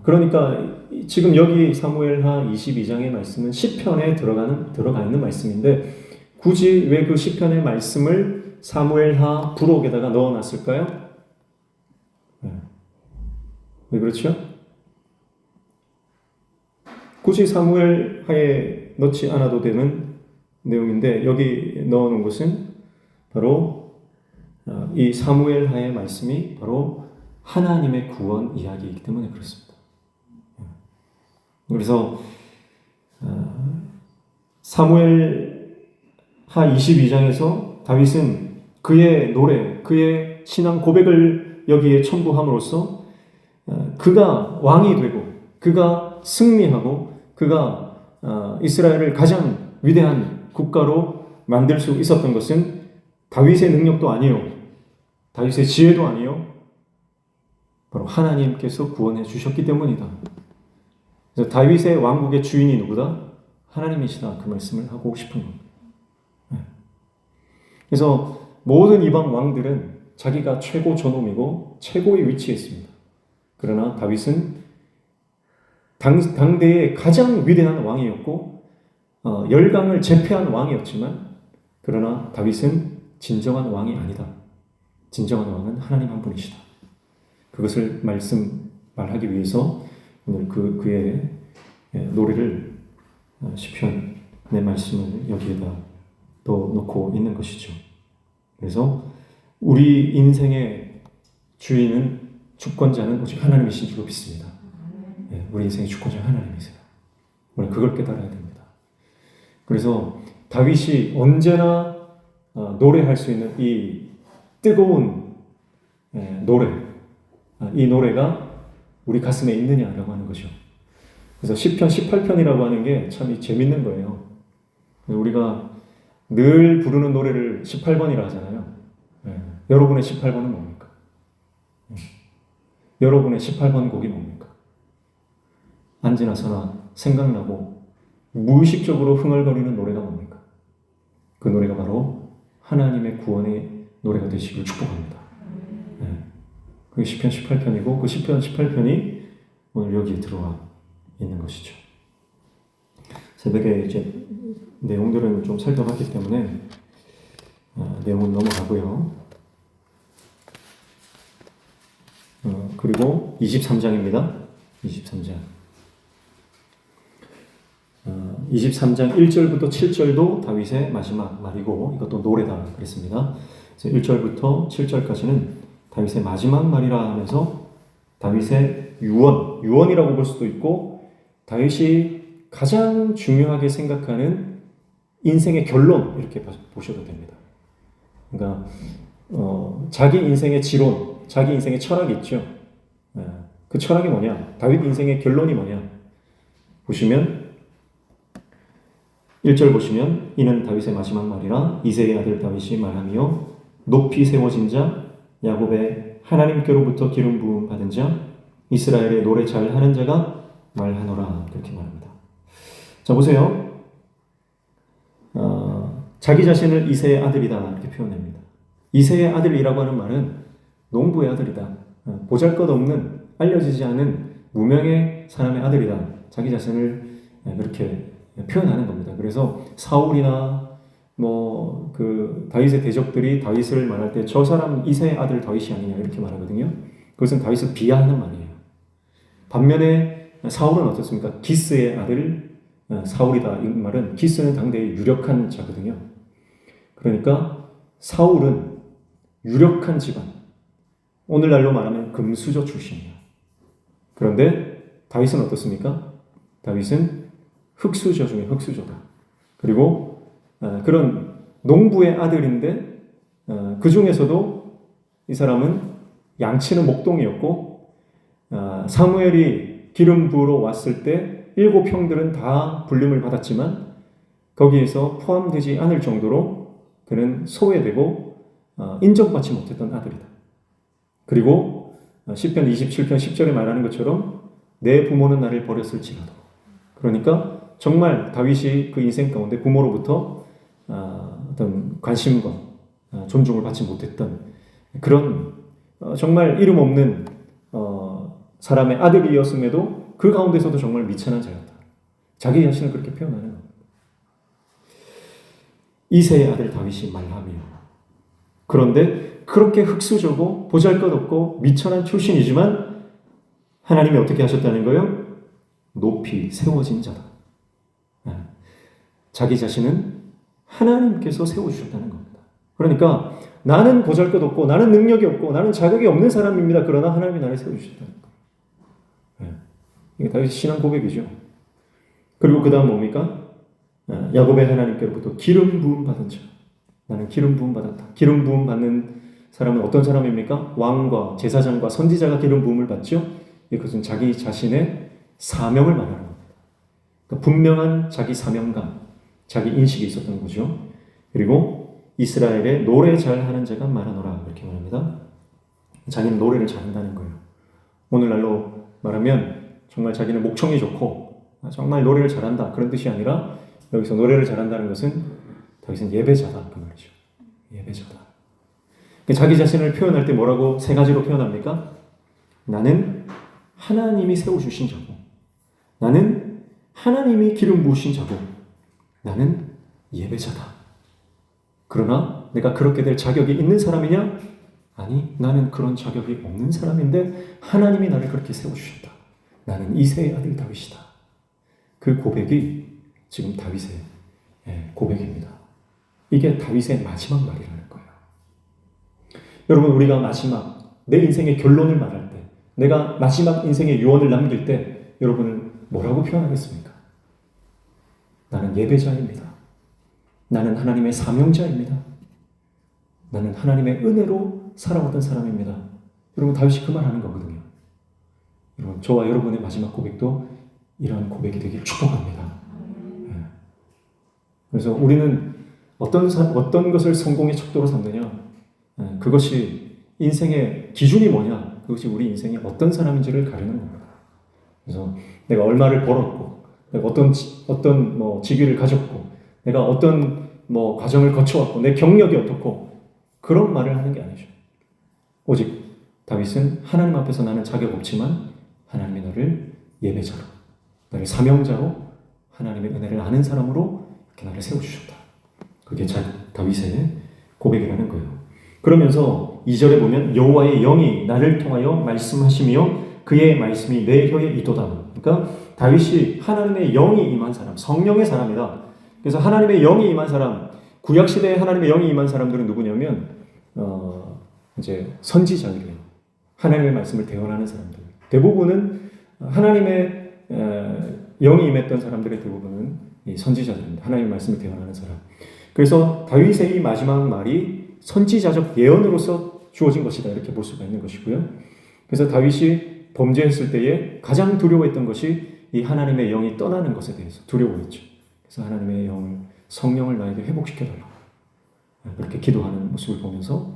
그러니까 지금 여기 사무엘하 22장의 말씀은 10편에 들어가 있는 말씀인데 굳이 왜 그 10편의 말씀을 사무엘하 부록에다가 넣어놨을까요? 왜 그렇죠? 굳이 사무엘 하에 넣지 않아도 되는 내용인데 여기 넣어놓은 것은 바로 이 사무엘 하의 말씀이 바로 하나님의 구원 이야기이기 때문에 그렇습니다. 그래서 사무엘 하 22장에서 다윗은 그의 노래, 그의 신앙 고백을 여기에 첨부함으로써 그가 왕이 되고 그가 승리하고 그가 이스라엘을 가장 위대한 국가로 만들 수 있었던 것은 다윗의 능력도 아니요, 다윗의 지혜도 아니요, 바로 하나님께서 구원해 주셨기 때문이다. 그래서 다윗의 왕국의 주인이 누구다? 하나님이시다. 그 말씀을 하고 싶은 겁니다. 그래서 모든 이방 왕들은 자기가 최고 존엄이고 최고의 위치에 있습니다. 그러나 다윗은 당대의 가장 위대한 왕이었고 열강을 제패한 왕이었지만 그러나 다윗은 진정한 왕이 아니다. 진정한 왕은 하나님 한 분이시다. 그것을 말하기 위해서 오늘 그의 노래를 시편의 말씀을 여기에다 또 놓고 있는 것이죠. 그래서 우리 인생의 주인은 주권자는 오직 하나님이신 줄로 믿습니다. 우리 인생의 주권자는 하나님이세요. 오늘 그걸 깨달아야 됩니다. 그래서 다윗이 언제나 노래할 수 있는 이 뜨거운 노래, 이 노래가 우리 가슴에 있느냐라고 하는 거죠. 그래서 시편 18편이라고 하는 게 참 재밌는 거예요. 우리가 늘 부르는 노래를 18번이라 하잖아요. 여러분의 18번은 뭡니까? 여러분의 18번 곡이 뭡니까? 안지나서나 생각나고 무의식적으로 흥얼거리는 노래가 뭡니까? 그 노래가 바로 하나님의 구원의 노래가 되시길 축복합니다. 그게 시편 18편이고 그 시편 18편이 오늘 여기에 들어와 있는 것이죠. 새벽에 이제 내용들은 좀 살펴봤기 때문에 내용은 넘어가고요. 그리고 23장입니다. 23장. 23장 1절부터 7절도 다윗의 마지막 말이고 이것도 노래다 그랬습니다. 그래서 1절부터 7절까지는 다윗의 마지막 말이라 하면서 다윗의 유언이라고 볼 수도 있고 다윗이 가장 중요하게 생각하는 인생의 결론 이렇게 보셔도 됩니다. 그러니까 자기 인생의 지론, 자기 인생의 철학이 있죠. 그 철학이 뭐냐? 다윗 인생의 결론이 뭐냐? 보시면 1절 보시면 이는 다윗의 마지막 말이라 이새의 아들 다윗이 말하며 높이 세워진 자 야곱의 하나님께로부터 기름 부음 받은 자 이스라엘의 노래 잘하는 자가 말하노라 그렇게 말합니다. 자 보세요. 자기 자신을 이새의 아들이다 이렇게 표현합니다. 이새의 아들이라고 하는 말은 농부의 아들이다. 보잘것없는 알려지지 않은 무명의 사람의 아들이다. 자기 자신을 그렇게 표현하는 겁니다. 그래서 사울이나 그 다윗의 대적들이 다윗을 말할 때 저 사람 이새의 아들 다윗이 아니냐 이렇게 말하거든요. 그것은 다윗을 비하하는 말이에요. 반면에 사울은 어떻습니까? 기스의 아들 사울이다. 이 말은 기스는 당대의 유력한 자거든요. 그러니까 사울은 유력한 집안, 오늘날로 말하면 금수저 출신이에요. 그런데 다윗은 어떻습니까? 다윗은 흙수저 중에 흙수저다. 그리고 그런 농부의 아들인데 그 중에서도 이 사람은 양치는 목동이었고 사무엘이 기름 부으러 왔을 때 7 형들은 다 불림을 받았지만 거기에서 포함되지 않을 정도로 그는 소외되고 인정받지 못했던 아들이다. 그리고 시편 27편 10절에 말하는 것처럼 내 부모는 나를 버렸을지라도 그러니까 정말 다윗이 그 인생 가운데 부모로부터 어떤 관심과 존중을 받지 못했던 그런 정말 이름 없는 사람의 아들이었음에도 그 가운데서도 정말 미천한 자였다. 자기 자신을 그렇게 표현하는 겁니다. 이새의 아들 다윗이 말하며 그런데 그렇게 흙수저고 보잘것없고 미천한 출신이지만 하나님이 어떻게 하셨다는 거예요? 높이 세워진 자다. 자기 자신은 하나님께서 세워주셨다는 겁니다. 그러니까 나는 보잘것없고 나는 능력이 없고 나는 자격이 없는 사람입니다. 그러나 하나님이 나를 세워주셨다는 거예요. 이게 다윗의 신앙 고백이죠. 그리고 그 다음 뭡니까? 야곱의 하나님께로부터 기름 부음 받은 자. 나는 기름 부음 받았다. 기름 부음 받는 사람은 어떤 사람입니까? 왕과 제사장과 선지자가 기름 부음을 받죠. 이것은 자기 자신의 사명을 말하는 겁니다. 그러니까 분명한 자기 사명감, 자기 인식이 있었던 거죠. 그리고 이스라엘의 노래 잘하는 자가 말하노라 이렇게 말합니다. 자기는 노래를 잘한다는 거예요. 오늘날로 말하면 정말 자기는 목청이 좋고 정말 노래를 잘한다 그런 뜻이 아니라 여기서 노래를 잘한다는 것은 다윗은 예배자다 그 말이죠. 예배자다. 자기 자신을 표현할 때 뭐라고 세 가지로 표현합니까? 나는 하나님이 세워주신 자고, 나는 하나님이 기름 부으신 자고, 나는 예배자다. 그러나 내가 그렇게 될 자격이 있는 사람이냐? 아니, 나는 그런 자격이 없는 사람인데 하나님이 나를 그렇게 세워주셨다. 나는 이새의 아들 다윗이다. 그 고백이 지금 다윗의 고백입니다. 이게 다윗의 마지막 말이라는 거예요. 여러분, 우리가 마지막 내 인생의 결론을 말할 때, 내가 마지막 인생의 유언을 남길 때 여러분은 뭐라고 표현하겠습니까? 나는 예배자입니다. 나는 하나님의 사명자입니다. 나는 하나님의 은혜로 살아왔던 사람입니다. 여러분, 다윗이 그 말 하는 거거든요. 여러분, 저와 여러분의 마지막 고백도 이러한 고백이 되길 축복합니다. 그래서 우리는 어떤 것을 성공의 척도로 삼느냐, 그것이 인생의 기준이 뭐냐, 그것이 우리 인생이 어떤 사람인지를 가르는 겁니다. 그래서 내가 얼마를 벌었고, 내가 어떤 직위를 가졌고, 내가 어떤 과정을 거쳐왔고, 내 경력이 어떻고, 그런 말을 하는 게 아니죠. 오직 다윗은 하나님 앞에서 나는 자격 없지만 하나님이 나를 예배자로, 나를 사명자로, 하나님의 은혜를 아는 사람으로 이렇게 나를 세워주셨다. 그게 다윗의 고백이라는 거예요. 그러면서 2절에 보면 여호와의 영이 나를 통하여 말씀하시며 그의 말씀이 내 혀에 있도다. 그러니까 다윗이 하나님의 영이 임한 사람, 성령의 사람이다. 그래서 하나님의 영이 임한 사람, 구약 시대에 하나님의 영이 임한 사람들은 누구냐면 이제 선지자들이에요. 하나님의 말씀을 대언하는 사람들. 대부분은 하나님의 영이 임했던 사람들의 대부분은 이 선지자들입니다. 하나님의 말씀을 대언하는 사람. 그래서 다윗의 이 마지막 말이 선지자적 예언으로서 주어진 것이다 이렇게 볼 수가 있는 것이고요. 그래서 다윗이 범죄했을 때에 가장 두려워했던 것이 이 하나님의 영이 떠나는 것에 대해서 두려워했죠. 그래서 하나님의 영을, 성령을 나에게 회복시켜달라고 그렇게 기도하는 모습을 보면서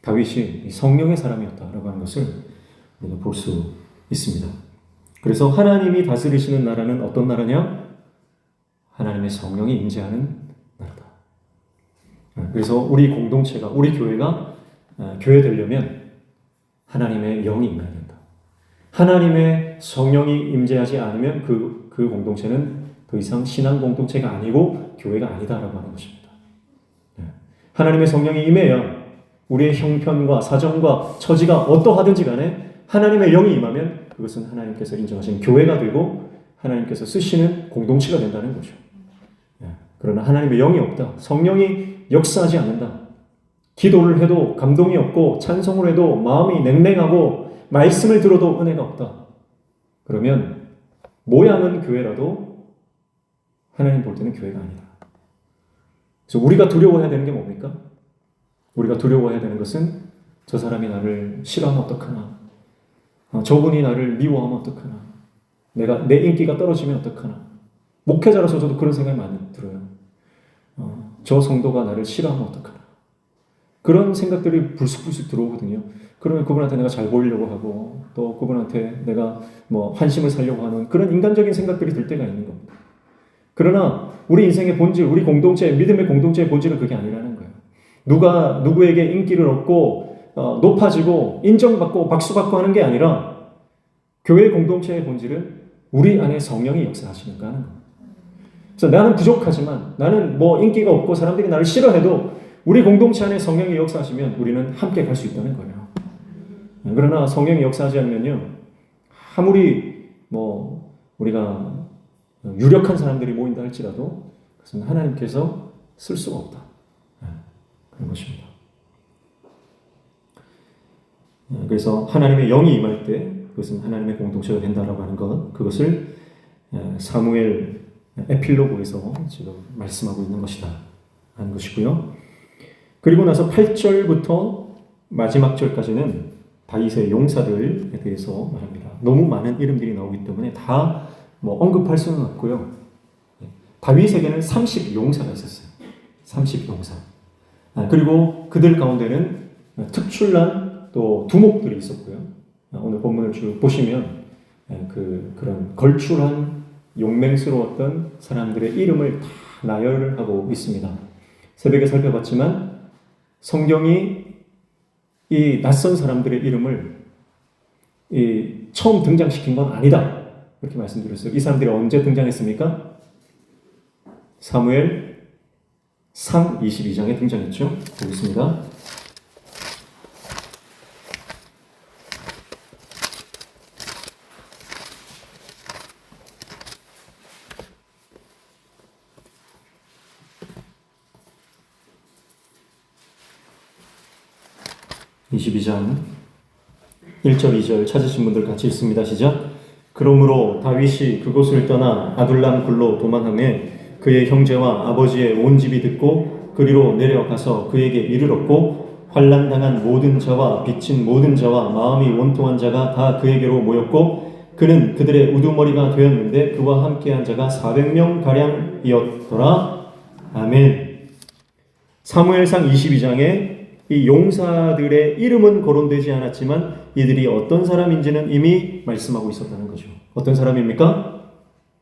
다윗이 성령의 사람이었다라고 하는 것을 우리가 볼 수 있습니다. 그래서 하나님이 다스리시는 나라는 어떤 나라냐? 하나님의 성령이 임재하는 나라다. 그래서 우리 공동체가, 우리 교회가 교회 되려면 하나님의 영이 임해야 된다. 하나님의 성령이 임재하지 않으면 그 공동체는 더 이상 신앙 공동체가 아니고 교회가 아니다라고 하는 것입니다. 하나님의 성령이 임해야 우리의 형편과 사정과 처지가 어떠하든지 간에 하나님의 영이 임하면 그것은 하나님께서 인정하신 교회가 되고 하나님께서 쓰시는 공동체가 된다는 거죠. 그러나 하나님의 영이 없다. 성령이 역사하지 않는다. 기도를 해도 감동이 없고 찬송을 해도 마음이 냉랭하고 말씀을 들어도 은혜가 없다. 그러면 모양은 교회라도 하나님 볼 때는 교회가 아니다. 그래서 우리가 두려워해야 되는 게 뭡니까? 우리가 두려워해야 되는 것은 저 사람이 나를 싫어하면 어떡하나, 저분이 나를 미워하면 어떡하나, 내 인기가 떨어지면 어떡하나. 목회자라서 저도 그런 생각이 많이 들어요. 저 성도가 나를 싫어하면 어떡하나. 그런 생각들이 불쑥불쑥 들어오거든요. 그러면 그분한테 내가 잘 보이려고 하고 또 그분한테 내가 환심을 사려고 하는 그런 인간적인 생각들이 들 때가 있는 겁니다. 그러나 우리 인생의 본질, 우리 공동체, 믿음의 공동체의 본질은 그게 아니라는 거예요. 누가 누구에게 인기를 얻고 높아지고 인정받고 박수받고 하는 게 아니라 교회 공동체의 본질은 우리 안에 성령이 역사하시는가 하는 겁니다. 그래서 나는 부족하지만, 나는 인기가 없고 사람들이 나를 싫어해도 우리 공동체 안에 성령이 역사하시면 우리는 함께 갈 수 있다는 거예요. 그러나 성령이 역사하지 않으면요, 아무리 우리가 유력한 사람들이 모인다 할지라도 그것은 하나님께서 쓸 수가 없다. 그런 것입니다. 그래서 하나님의 영이 임할 때 그것은 하나님의 공동체가 된다라고 하는 것, 그것을 사무엘 에필로그에서 지금 말씀하고 있는 것이다 하는 것이고요. 그리고 나서 8절부터 마지막 절까지는 다윗의 용사들에 대해서 말합니다. 너무 많은 이름들이 나오기 때문에 다 언급할 수는 없고요. 다윗에게는 30용사가 있었어요. 30용사. 그리고 그들 가운데는 특출난 또 두목들이 있었고요. 오늘 본문을 쭉 보시면 그런 걸출한 용맹스러웠던 사람들의 이름을 다 나열하고 있습니다. 새벽에 살펴봤지만 성경이 이 낯선 사람들의 이름을 처음 등장시킨 건 아니다. 그렇게 말씀드렸어요. 이 사람들이 언제 등장했습니까? 사무엘 상 22장에 등장했죠. 보겠습니다. (22장) 1절 2절 찾으신 분들 같이 읽습니다. 시작. 그러므로 다윗이 그곳을 떠나 아둘람 굴로 도망하매 그의 형제와 아버지의 온 집이 듣고 그리로 내려가서 그에게 이르렀고 환난당한 모든 자와 빚진 모든 자와 마음이 원통한 자가 다 그에게로 모였고 그는 그들의 우두머리가 되었는데 그와 함께한 자가 400명 가량이었더라. 아멘. 사무엘상 22장에 이 용사들의 이름은 거론되지 않았지만 이들이 어떤 사람인지는 이미 말씀하고 있었다는 거죠. 어떤 사람입니까?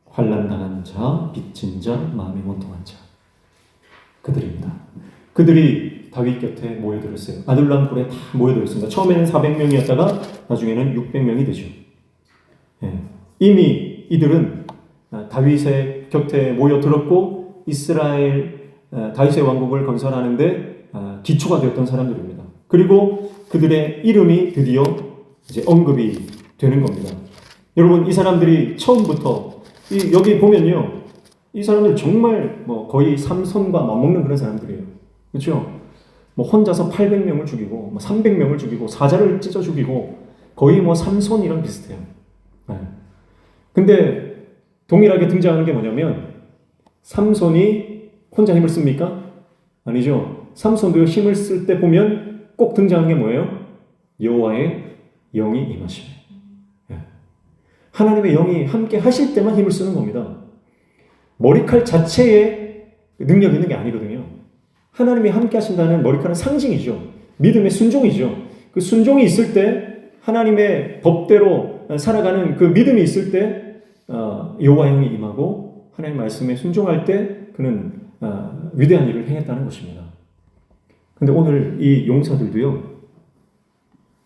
환난당한 자, 빚진 자, 마음이 원통한 자. 그들입니다. 그들이 다윗 곁에 모여들었어요. 아둘람 굴에 다 모여들었습니다. 처음에는 400명이었다가 나중에는 600명이 되죠. 이미 이들은 다윗의 곁에 모여들었고 이스라엘 다윗의 왕국을 건설하는데 기초가 되었던 사람들입니다. 그리고 그들의 이름이 드디어 이제 언급이 되는 겁니다. 여러분, 이 사람들이 처음부터 여기 보면요, 이 사람들 정말 거의 삼손과 맞먹는 그런 사람들이에요. 그렇죠? 혼자서 800명을 죽이고 300명을 죽이고 사자를 찢어 죽이고 거의 삼손이랑 비슷해요. 근데 동일하게 등장하는 게 뭐냐면 삼손이 혼자 힘을 씁니까? 아니죠. 삼손도 힘을 쓸 때 보면 꼭 등장하는 게 뭐예요? 여호와의 영이 임하시네. 하나님의 영이 함께 하실 때만 힘을 쓰는 겁니다. 머리칼 자체에 능력이 있는 게 아니거든요. 하나님이 함께 하신다는 머리칼은 상징이죠. 믿음의 순종이죠. 그 순종이 있을 때 하나님의 법대로 살아가는 그 믿음이 있을 때 여호와의 영이 임하고 하나님 말씀에 순종할 때 그는 위대한 일을 행했다는 것입니다. 근데 오늘 이 용사들도요,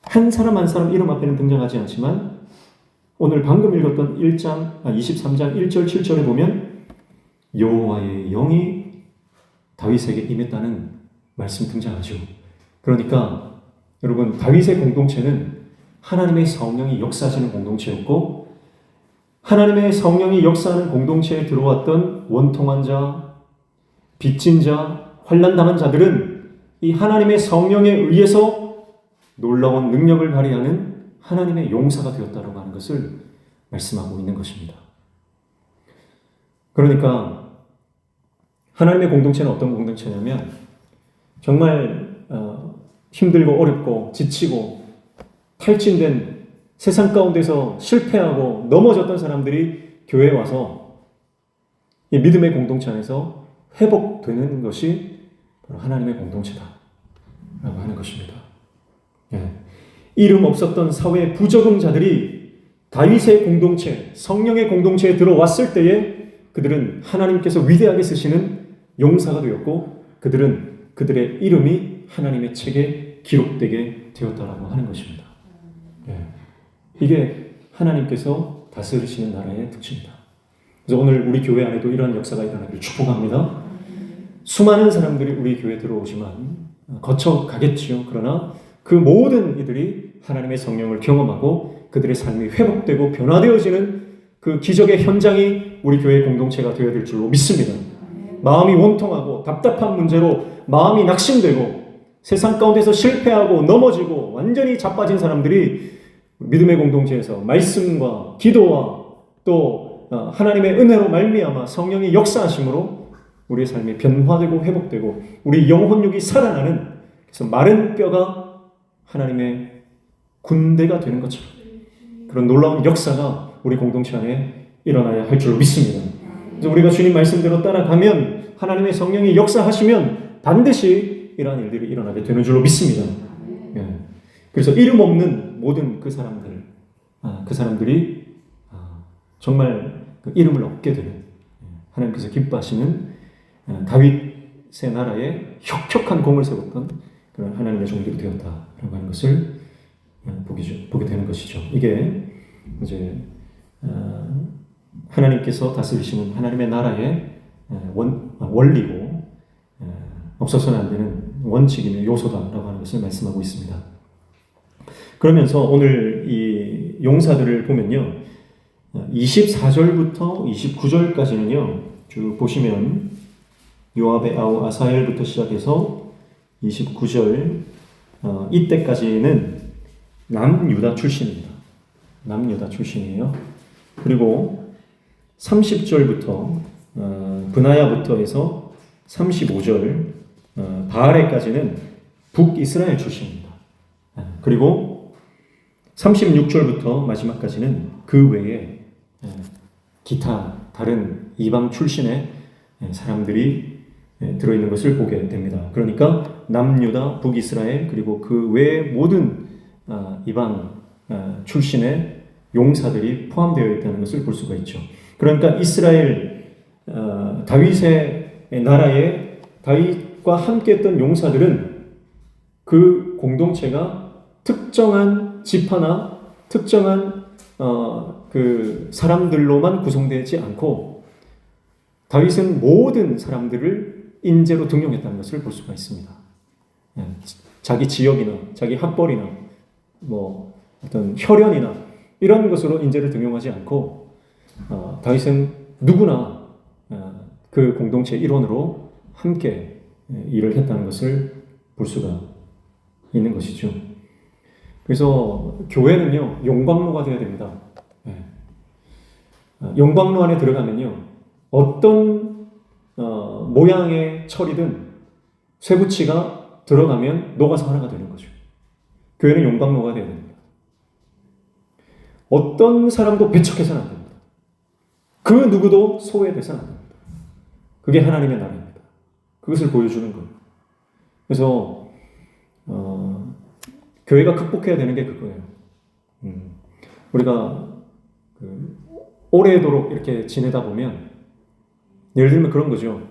한 사람 한 사람 이름 앞에는 등장하지 않지만 오늘 방금 읽었던 23장 1절 7절에 보면 여호와의 영이 다윗에게 임했다는 말씀이 등장하죠. 그러니까 여러분, 다윗의 공동체는 하나님의 성령이 역사하시는 공동체였고 하나님의 성령이 역사하는 공동체에 들어왔던 원통한 자, 빚진 자, 환난당한 자들은 이 하나님의 성령에 의해서 놀라운 능력을 발휘하는 하나님의 용사가 되었다고 하는 것을 말씀하고 있는 것입니다. 그러니까 하나님의 공동체는 어떤 공동체냐면 정말 힘들고 어렵고 지치고 탈진된 세상 가운데서 실패하고 넘어졌던 사람들이 교회에 와서 이 믿음의 공동체 안에서 회복되는 것이 바로 하나님의 공동체다 라고 하는 것입니다. 이름 없었던 사회 부적응자들이 다윗의 공동체, 성령의 공동체에 들어왔을 때에 그들은 하나님께서 위대하게 쓰시는 용사가 되었고 그들은 그들의 이름이 하나님의 책에 기록되게 되었다라고 하는 것입니다. 이게 하나님께서 다스리시는 나라의 특징이다. 그래서 오늘 우리 교회 안에도 이런 역사가 일어나기를 축복합니다. 수많은 사람들이 우리 교회에 들어오지만 거쳐가겠지요. 그러나 그 모든 이들이 하나님의 성령을 경험하고 그들의 삶이 회복되고 변화되어지는 그 기적의 현장이 우리 교회 공동체가 되어야 될 줄로 믿습니다. 마음이 원통하고 답답한 문제로 마음이 낙심되고 세상 가운데서 실패하고 넘어지고 완전히 자빠진 사람들이 믿음의 공동체에서 말씀과 기도와 또 하나님의 은혜로 말미암아 성령의 역사하심으로 우리의 삶이 변화되고 회복되고 우리 영혼육이 살아나는, 그래서 마른 뼈가 하나님의 군대가 되는 것처럼 그런 놀라운 역사가 우리 공동체 안에 일어나야 할 줄로 믿습니다. 그래서 우리가 주님 말씀대로 따라가면 하나님의 성령이 역사하시면 반드시 이러한 일들이 일어나게 되는 줄로 믿습니다. 예. 그래서 이름 없는 모든 그 사람들이 정말 그 이름을 얻게 되는, 하나님께서 기뻐하시는 다윗의 나라에 혁혁한 공을 세웠던 그런 하나님의 종들이 되었다라고 하는 것을 보게 되는 것이죠. 이게 이제 하나님께서 다스리시는 하나님의 나라의 원리고 없어서는 안 되는 원칙이며 요소다라고 하는 것을 말씀하고 있습니다. 그러면서 오늘 이 용사들을 보면요, 24절부터 29절까지는요, 쭉 보시면 요압의 아우 아사엘부터 시작해서 29절 이때까지는 남유다 출신입니다. 남유다 출신이에요. 그리고 30절부터 브나야부터 해서 35절 바알에까지는 북이스라엘 출신입니다. 그리고 36절부터 마지막까지는 그 외에 기타 다른 이방 출신의 사람들이 들어있는 것을 보게 됩니다. 그러니까 남유다, 북이스라엘, 그리고 그 외의 모든 이방 출신의 용사들이 포함되어 있다는 것을 볼 수가 있죠. 그러니까 이스라엘 다윗의 나라에 다윗과 함께했던 용사들은 그 공동체가 특정한 지파나 특정한 그 사람들로만 구성되지 않고 다윗은 모든 사람들을 인재로 등용했다는 것을 볼 수가 있습니다. 자기 지역이나 자기 학벌이나 뭐 어떤 혈연이나 이런 것으로 인재를 등용하지 않고 다윗은 누구나 그 공동체 일원으로 함께 일을 했다는 것을 볼 수가 있는 것이죠. 그래서 교회는요, 용광로가 되어야 됩니다. 용광로 안에 들어가면요, 어떤 모양의 철이든 쇠붙이가 들어가면 녹아서 하나가 되는 거죠. 교회는 용광로가 되어야 됩니다. 어떤 사람도 배척해서는 안 됩니다. 그 누구도 소외돼서는 안 됩니다. 그게 하나님의 나라입니다. 그것을 보여주는 거예요. 그래서 교회가 극복해야 되는 게 그거예요. 우리가 오래도록 이렇게 지내다 보면, 예를 들면 그런 거죠.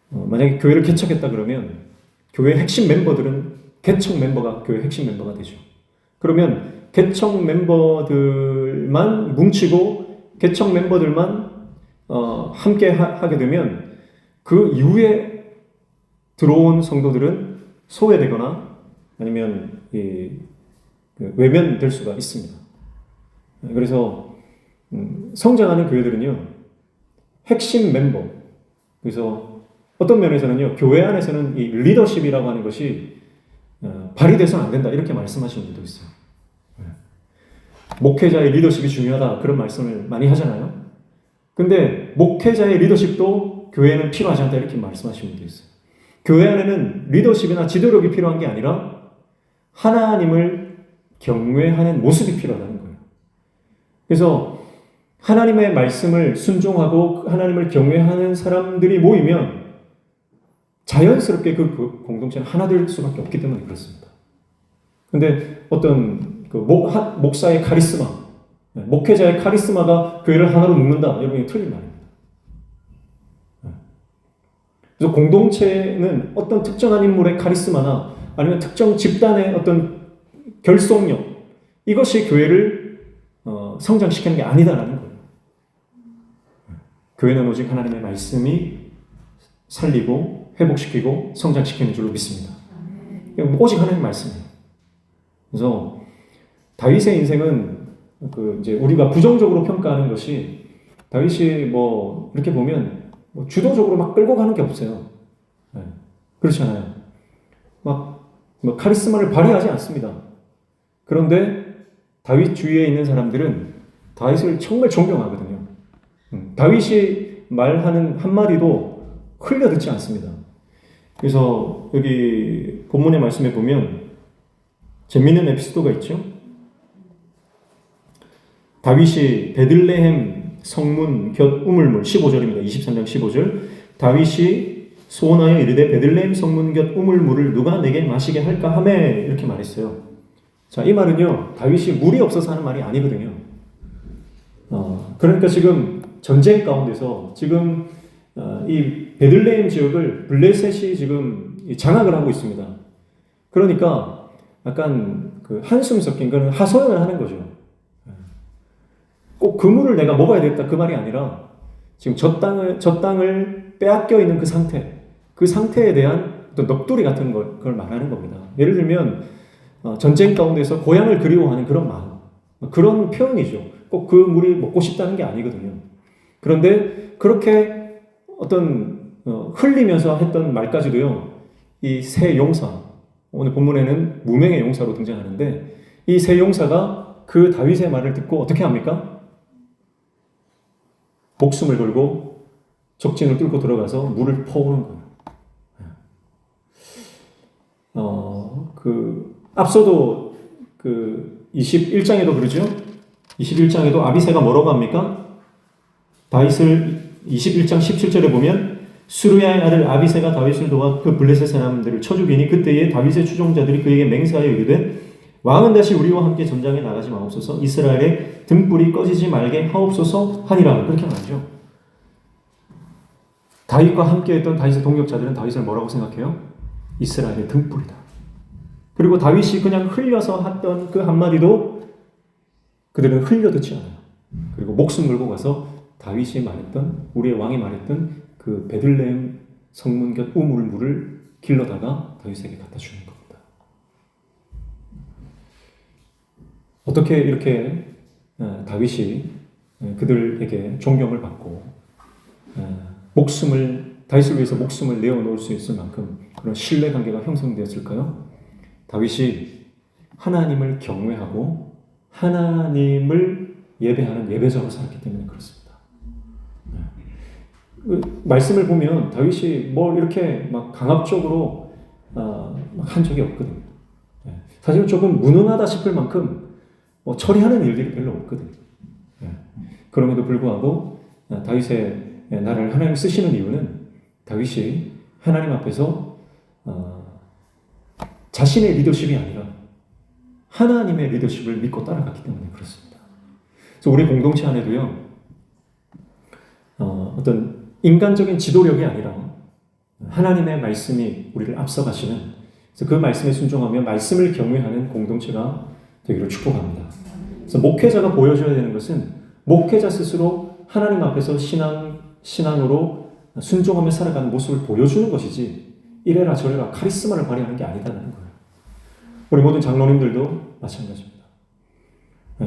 만약에 교회를 개척했다 그러면 교회 핵심 멤버들은 개척 멤버가 교회 핵심 멤버가 되죠. 그러면 개척 멤버들만 뭉치고 개척 멤버들만 함께 하게 되면 그 이후에 들어온 성도들은 소외되거나 아니면 외면될 수가 있습니다. 그래서 성장하는 교회들은요, 핵심 멤버, 그래서 어떤 면에서는요, 교회 안에서는 이 리더십이라고 하는 것이 발휘돼서는 안 된다 이렇게 말씀하시는 분도 있어요. 목회자의 리더십이 중요하다 그런 말씀을 많이 하잖아요. 근데 목회자의 리더십도 교회에는 필요하지 않다 이렇게 말씀하시는 분도 있어요. 교회 안에는 리더십이나 지도력이 필요한 게 아니라 하나님을 경외하는 모습이 필요하다는 거예요. 그래서 하나님의 말씀을 순종하고 하나님을 경외하는 사람들이 모이면 자연스럽게 그 공동체는 하나 될 수밖에 없기 때문에 그렇습니다. 근데 어떤 그 목사의 카리스마, 목회자의 카리스마가 교회를 하나로 묶는다, 여러분이 틀린 말입니다. 그래서 공동체는 어떤 특정한 인물의 카리스마나 아니면 특정 집단의 어떤 결속력, 이것이 교회를 성장시키는 게 아니다라는 거예요. 교회는 오직 하나님의 말씀이 살리고 회복시키고 성장시키는 줄로 믿습니다. 오직 하나님의 말씀이에요. 그래서 다윗의 인생은 그 이제 우리가 부정적으로 평가하는 것이 다윗이 뭐 이렇게 보면 뭐 주도적으로 막 끌고 가는 게 없어요. 네. 그렇잖아요. 막 뭐 카리스마를 발휘하지 않습니다. 그런데 다윗 주위에 있는 사람들은 다윗을 정말 존경하거든요. 다윗이 말하는 한마디도 흘려 듣지 않습니다. 그래서 여기 본문의 말씀에 보면 재미있는 에피소드가 있죠. 다윗이 베들레헴 성문 곁 우물물 15절입니다. 23장 15절. 다윗이 소원하여 이르되 베들레헴 성문 곁 우물물을 누가 내게 마시게 할까 하매 이렇게 말했어요. 자, 이 말은요, 다윗이 물이 없어서 하는 말이 아니거든요. 그러니까 지금 전쟁 가운데서 지금 이 베들레헴 지역을 블레셋이 지금 장악을 하고 있습니다. 그러니까 약간 그 한숨 섞인 그런 하소연을 하는 거죠. 꼭 그 물을 내가 먹어야 되겠다 그 말이 아니라 지금 저 땅을 빼앗겨 있는 그 상태에 대한 어떤 넋두리 같은 걸 말하는 겁니다. 예를 들면 전쟁 가운데서 고향을 그리워하는 그런 마음, 그런 표현이죠. 꼭 그 물이 먹고 싶다는 게 아니거든요. 그런데 그렇게 어떤 흘리면서 했던 말까지도요, 이 세 용사, 오늘 본문에는 무명의 용사로 등장하는데 이 세 용사가 그 다윗의 말을 듣고 어떻게 합니까? 목숨을 걸고 적진을 뚫고 들어가서 물을 퍼오는 거예요. 앞서도 그 21장에도 그러죠? 21장에도 아비새가 뭐라고 합니까? 다윗을 21장 17절에 보면 수르야의 아들 아비새가 다윗을 도와 그 블레셋 사람들을 쳐 죽이니 그때에 다윗의 추종자들이 그에게 맹세하여 이르되 왕은 다시 우리와 함께 전장에 나가지 마옵소서 이스라엘의 등불이 꺼지지 말게 하옵소서 하니라. 그렇게 말하죠. 다윗과 함께했던 다윗의 동역자들은 다윗을 뭐라고 생각해요? 이스라엘의 등불이다. 그리고 다윗이 그냥 흘려서 했던 그 한마디도 그들은 흘려 듣지 않아요. 그리고 목숨 걸고 가서 다윗이 말했던, 우리의 왕이 말했던 그 베들레헴 성문 곁 우물물을 길러다가 다윗에게 갖다 주는 겁니다. 어떻게 이렇게 다윗이 그들에게 존경을 받고 다윗을 위해서 목숨을 내어놓을 수 있을 만큼 그런 신뢰관계가 형성되었을까요? 다윗이 하나님을 경외하고 하나님을 예배하는 예배자로 살았기 때문에 그렇습니다. 말씀을 보면 다윗이 뭘 이렇게 막 강압적으로 한 적이 없거든요. 사실 조금 무능하다 싶을 만큼 뭐 처리하는 일들이 별로 없거든요. 그럼에도 불구하고 다윗의 나라를 하나님 쓰시는 이유는 다윗이 하나님 앞에서 자신의 리더십이 아니라 하나님의 리더십을 믿고 따라갔기 때문에 그렇습니다. 그래서 우리 공동체 안에도요, 어떤 인간적인 지도력이 아니라 하나님의 말씀이 우리를 앞서가시는, 그래서 그 말씀에 순종하며 말씀을 경외하는 공동체가 되기를 축복합니다. 그래서 목회자가 보여줘야 되는 것은 목회자 스스로 하나님 앞에서 신앙으로 순종하며 살아가는 모습을 보여주는 것이지 이래라 저래라 카리스마를 발휘하는 게 아니다라는 거예요. 우리 모든 장로님들도 마찬가지입니다.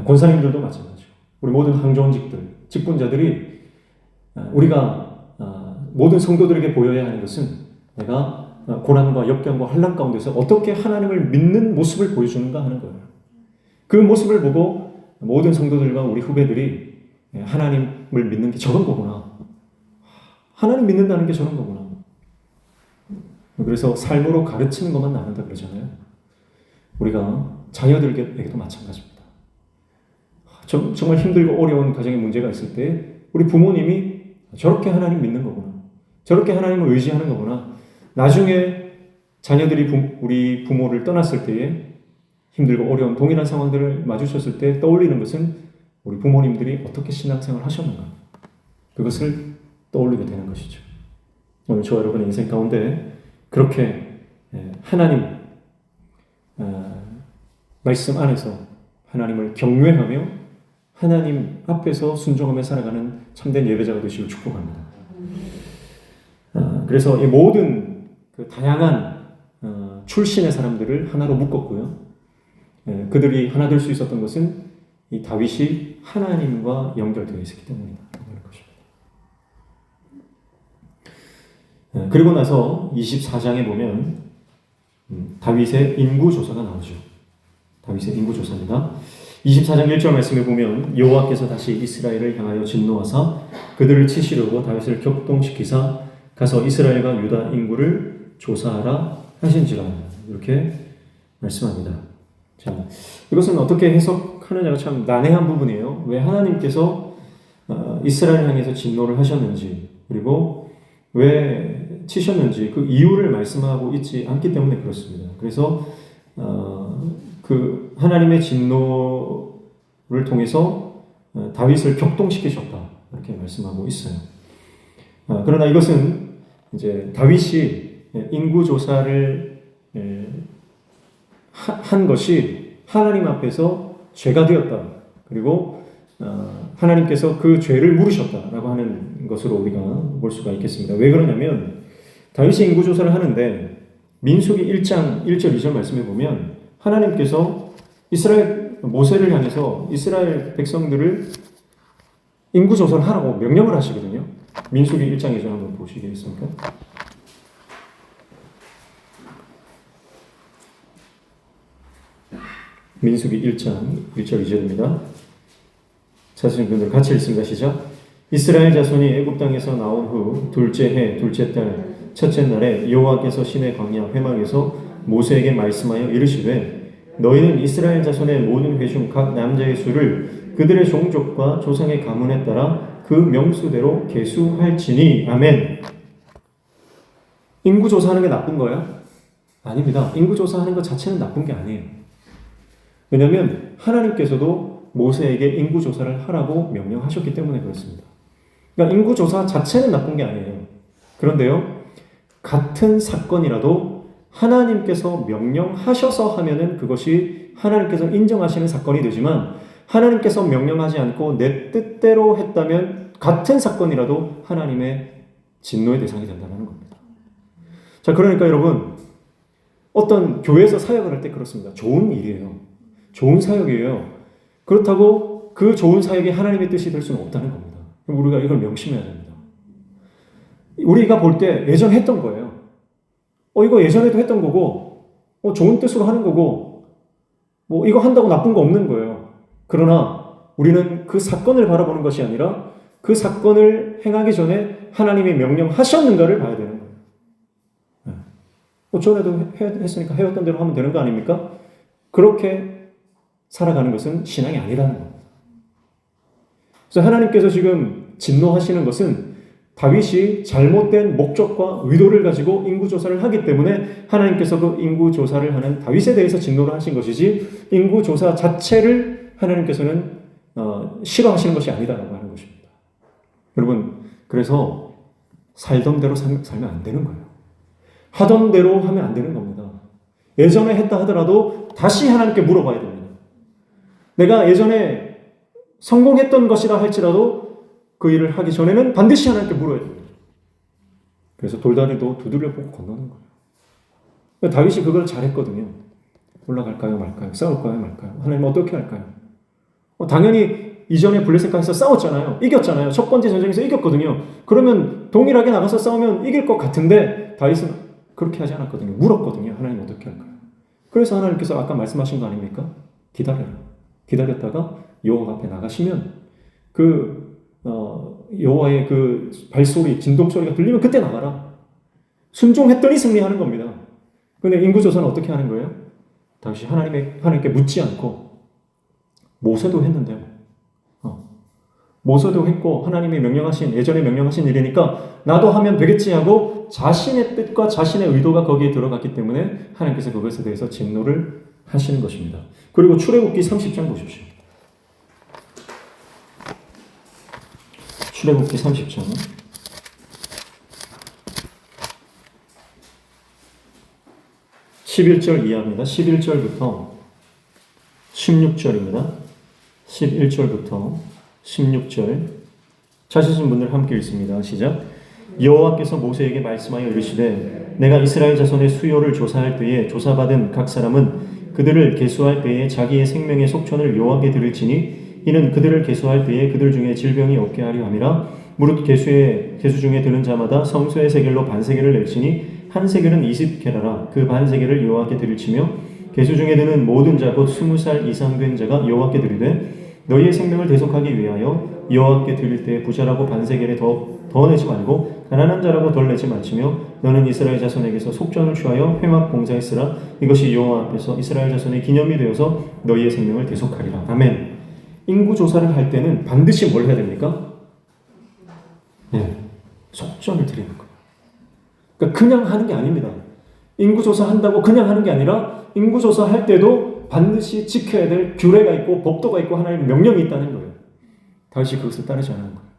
권사님들도 마찬가지고 우리 모든 항조원직들, 직분자들이 우리가 모든 성도들에게 보여야 하는 것은 내가 고난과 역경과 환난 가운데서 어떻게 하나님을 믿는 모습을 보여주는가 하는 거예요. 그 모습을 보고 모든 성도들과 우리 후배들이 하나님을 믿는 게 저런 거구나. 하나님 믿는다는 게 저런 거구나. 그래서 삶으로 가르치는 것만 나눈다 그러잖아요. 우리가 자녀들에게도 마찬가지입니다. 정말 힘들고 어려운 가정에 문제가 있을 때 우리 부모님이 저렇게 하나님 믿는 거구나. 저렇게 하나님을 의지하는 거구나. 나중에 자녀들이 우리 부모를 떠났을 때에 힘들고 어려운 동일한 상황들을 마주쳤을 때 떠올리는 것은 우리 부모님들이 어떻게 신앙생활을 하셨는가. 그것을 떠올리게 되는 것이죠. 오늘 저와 여러분의 인생 가운데 그렇게 하나님 말씀 안에서 하나님을 경외하며 하나님 앞에서 순종하며 살아가는 참된 예배자가 되시길 축복합니다. 그래서 이 모든 그 다양한 출신의 사람들을 하나로 묶었고요. 그들이 하나 될 수 있었던 것은 이 다윗이 하나님과 연결되어 있었기 때문이다라고 하는 것입니다. 그리고 나서 24장에 보면 다윗의 인구조사가 나오죠. 다윗의 인구조사입니다. 24장 1절 말씀에 보면 여호와께서 다시 이스라엘을 향하여 진노하사 그들을 치시려고 다윗을 격동시키사 가서 이스라엘과 유다 인구를 조사하라 하신지라 이렇게 말씀합니다. 자, 이것은 어떻게 해석하느냐가 참 난해한 부분이에요. 왜 하나님께서 이스라엘 향해서 진노를 하셨는지 그리고 왜 치셨는지 그 이유를 말씀하고 있지 않기 때문에 그렇습니다. 그래서 그 하나님의 진노를 통해서 다윗을 격동시키셨다 이렇게 말씀하고 있어요. 그러나 이것은 이제 다윗이 인구 조사를 한 것이 하나님 앞에서 죄가 되었다. 그리고 하나님께서 그 죄를 물으셨다라고 하는 것으로 우리가 볼 수가 있겠습니다. 왜 그러냐면 다윗이 인구 조사를 하는데 민수기 1장 1절 2절 말씀에 보면 하나님께서 모세를 향해서 이스라엘 백성들을 인구 조사를 하라고 명령을 하시거든요. 민수기 1장 2절 한번 보시겠습니까? 민수기 1장 1절 2절입니다. 찾으신 분들 같이 읽습니다. 시작. 이스라엘 자손이 애굽 땅에서 나온 후 둘째 해 둘째 달 첫째 날에 여호와께서 시내 광야 회막에서 모세에게 말씀하여 이르시되 너희는 이스라엘 자손의 모든 회중 각 남자의 수를 그들의 종족과 조상의 가문에 따라 그 명수대로 계수할지니 아멘. 인구조사하는 게 나쁜 거야? 아닙니다. 인구조사하는 것 자체는 나쁜 게 아니에요. 왜냐하면 하나님께서도 모세에게 인구조사를 하라고 명령하셨기 때문에 그렇습니다. 그러니까 인구조사 자체는 나쁜 게 아니에요. 그런데요, 같은 사건이라도 하나님께서 명령하셔서 하면은 그것이 하나님께서 인정하시는 사건이 되지만 하나님께서 명령하지 않고 내 뜻대로 했다면 같은 사건이라도 하나님의 진노의 대상이 된다는 겁니다. 자, 그러니까 여러분 어떤 교회에서 사역을 할 때 그렇습니다. 좋은 일이에요. 좋은 사역이에요. 그렇다고 그 좋은 사역이 하나님의 뜻이 될 수는 없다는 겁니다. 우리가 이걸 명심해야 됩니다. 우리가 볼 때 예전 했던 거예요. 이거 예전에도 했던 거고, 좋은 뜻으로 하는 거고, 이거 한다고 나쁜 거 없는 거예요. 그러나 우리는 그 사건을 바라보는 것이 아니라 그 사건을 행하기 전에 하나님이 명령하셨는가를 봐야 되는 거예요. 전에도 했으니까 해왔던 대로 하면 되는 거 아닙니까? 그렇게 살아가는 것은 신앙이 아니라는 겁니다. 그래서 하나님께서 지금 진노하시는 것은 다윗이 잘못된 목적과 의도를 가지고 인구조사를 하기 때문에 하나님께서 그 인구조사를 하는 다윗에 대해서 진노를 하신 것이지 인구조사 자체를 하나님께서는 싫어하시는 것이 아니다라고 하는 것입니다. 여러분, 그래서 살던 대로 살면 안 되는 거예요. 하던 대로 하면 안 되는 겁니다. 예전에 했다 하더라도 다시 하나님께 물어봐야 됩니다. 내가 예전에 성공했던 것이라 할지라도 그 일을 하기 전에는 반드시 하나님께 물어야 됩니다. 그래서 돌다리도 두드려 보고 건너는 거예요. 다윗이 그걸 잘했거든요. 올라갈까요 말까요? 싸울까요 말까요? 하나님 어떻게 할까요? 당연히 이전에 블레셋과에서 싸웠잖아요. 이겼잖아요. 첫 번째 전쟁에서 이겼거든요. 그러면 동일하게 나가서 싸우면 이길 것 같은데 다윗은 그렇게 하지 않았거든요. 물었거든요. 하나님 어떻게 할까요? 그래서 하나님께서 아까 말씀하신 거 아닙니까? 기다려라. 기다렸다가 여호와 앞에 나가시면 여호와의 그 발소리, 진동소리가 들리면 그때 나가라. 순종했더니 승리하는 겁니다. 근데 인구조사는 어떻게 하는 거예요? 당시 하나님께 묻지 않고 모세도 했는데요. 모세도 했고 하나님이 예전에 명령하신 일이니까 나도 하면 되겠지 하고 자신의 뜻과 자신의 의도가 거기에 들어갔기 때문에 하나님께서 그것에 대해서 진노를 하시는 것입니다. 그리고 출애굽기 30장 보십시오. 출애굽기 30장 11절 이하입니다. 11절부터 16절입니다. 11절부터 16절 찾으신 분들 함께 읽습니다. 시작. 여호와께서 모세에게 말씀하여 이르시되 내가 이스라엘 자손의 수요를 조사할 때에 조사받은 각 사람은 그들을 계수할 때에 자기의 생명의 속천을 여호와께 드릴지니 이는 그들을 계수할 때에 그들 중에 질병이 없게 하려 함이라. 무릇 계수 중에 드는 자마다 성소의 세겔로 반세겔을 낼지니 한 세겔은 20게라라. 그 반세겔을 여호와께 드릴지며 계수 중에 드는 모든 자 곧 20살 이상 된 자가 여호와께 드리되 너희의 생명을 대속하기 위하여 여호와께 드릴 때 부자라고 반세겔에 더 내지 말고 가난한 자라고 덜 내지 말지며 너는 이스라엘 자손에게서 속전을 취하여 회막 봉사에 쓰라. 이것이 여호와 앞에서 이스라엘 자손의 기념이 되어서 너희의 생명을 대속하리라. 아멘. 인구 조사를 할 때는 반드시 뭘 해야 됩니까? 네, 속전을 드리는 거예요. 그러니까 그냥 하는 게 아닙니다. 인구 조사한다고 그냥 하는 게 아니라 인구 조사할 때도 반드시 지켜야 될 규례가 있고 법도가 있고 하나님의 명령이 있다는 거예요. 다윗이 그것을 따르지 않은 거예요.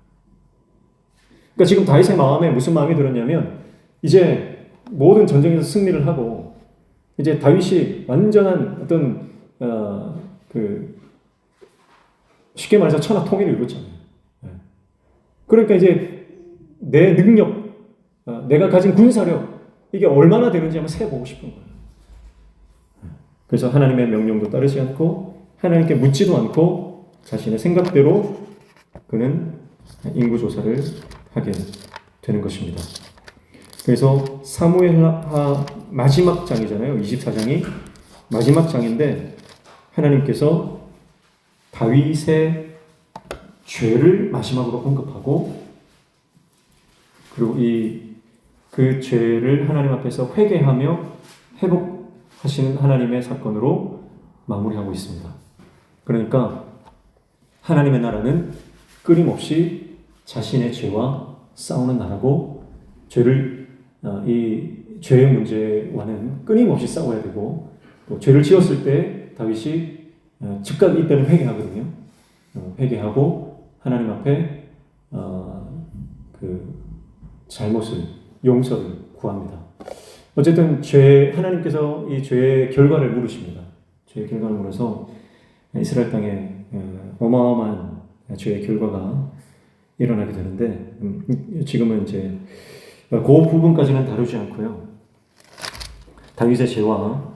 그러니까 지금 다윗의 마음에 무슨 마음이 들었냐면 이제 모든 전쟁에서 승리를 하고 이제 다윗이 완전한 어떤 쉽게 말해서 천하 통일을 이뤘잖아요. 그러니까 이제 내 능력, 내가 가진 군사력 이게 얼마나 되는지 한번 세보고 싶은 거예요. 그래서 하나님의 명령도 따르지 않고 하나님께 묻지도 않고 자신의 생각대로 그는 인구조사를 하게 되는 것입니다. 그래서 사무엘하 마지막 장이잖아요. 24장이 마지막 장인데 하나님께서 다윗의 죄를 마지막으로 언급하고 그리고 그 죄를 하나님 앞에서 회개하며 회복하시는 하나님의 사건으로 마무리하고 있습니다. 그러니까 하나님의 나라는 끊임없이 자신의 죄와 싸우는 나라고 이 죄의 문제와는 끊임없이 싸워야 되고 또 죄를 지었을 때 다윗이 즉각 이때는 회개하거든요. 회개하고 하나님 앞에 그 잘못을 용서를 구합니다. 어쨌든 하나님께서 이 죄의 결과를 물으십니다. 죄의 결과를 물어서 이스라엘 땅에 어마어마한 죄의 결과가 일어나게 되는데 지금은 이제 그 부분까지는 다루지 않고요. 다윗의 죄와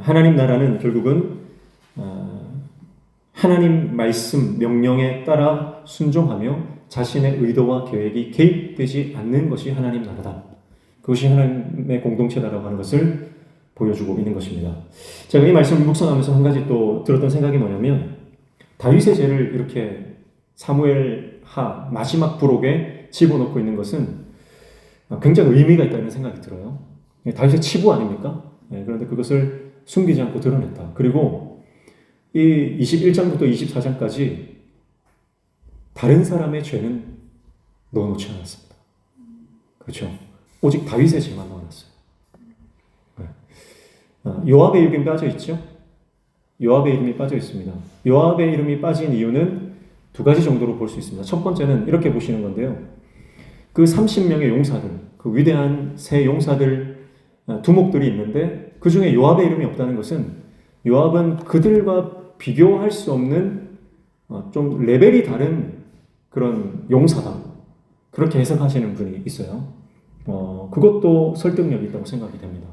하나님 나라는 결국은 하나님 말씀 명령에 따라 순종하며 자신의 의도와 계획이 개입되지 않는 것이 하나님 나라다. 그것이 하나님의 공동체다라고 하는 것을 보여주고 있는 것입니다. 제가 이 말씀을 묵상하면서 한 가지 또 들었던 생각이 뭐냐면 다윗의 죄를 이렇게 사무엘하 마지막 부록에 집어넣고 있는 것은 굉장히 의미가 있다는 생각이 들어요. 다윗의 치부 아닙니까? 그런데 그것을 숨기지 않고 드러냈다. 그리고 이 21장부터 24장까지 다른 사람의 죄는 넣어놓지 않았습니다. 그렇죠? 오직 다윗의 죄만 넣어놨어요. 요압의 이름이 빠져 있죠? 요압의 이름이 빠져 있습니다. 요압의 이름이 빠진 이유는 두 가지 정도로 볼 수 있습니다. 첫 번째는 이렇게 보시는 건데요. 그 30명의 용사들, 그 위대한 세 용사들 두목들이 있는데 그 중에 요압의 이름이 없다는 것은 요압은 그들과 비교할 수 없는 좀 레벨이 다른 그런 용사다. 그렇게 해석하시는 분이 있어요. 그것도 설득력이 있다고 생각이 됩니다.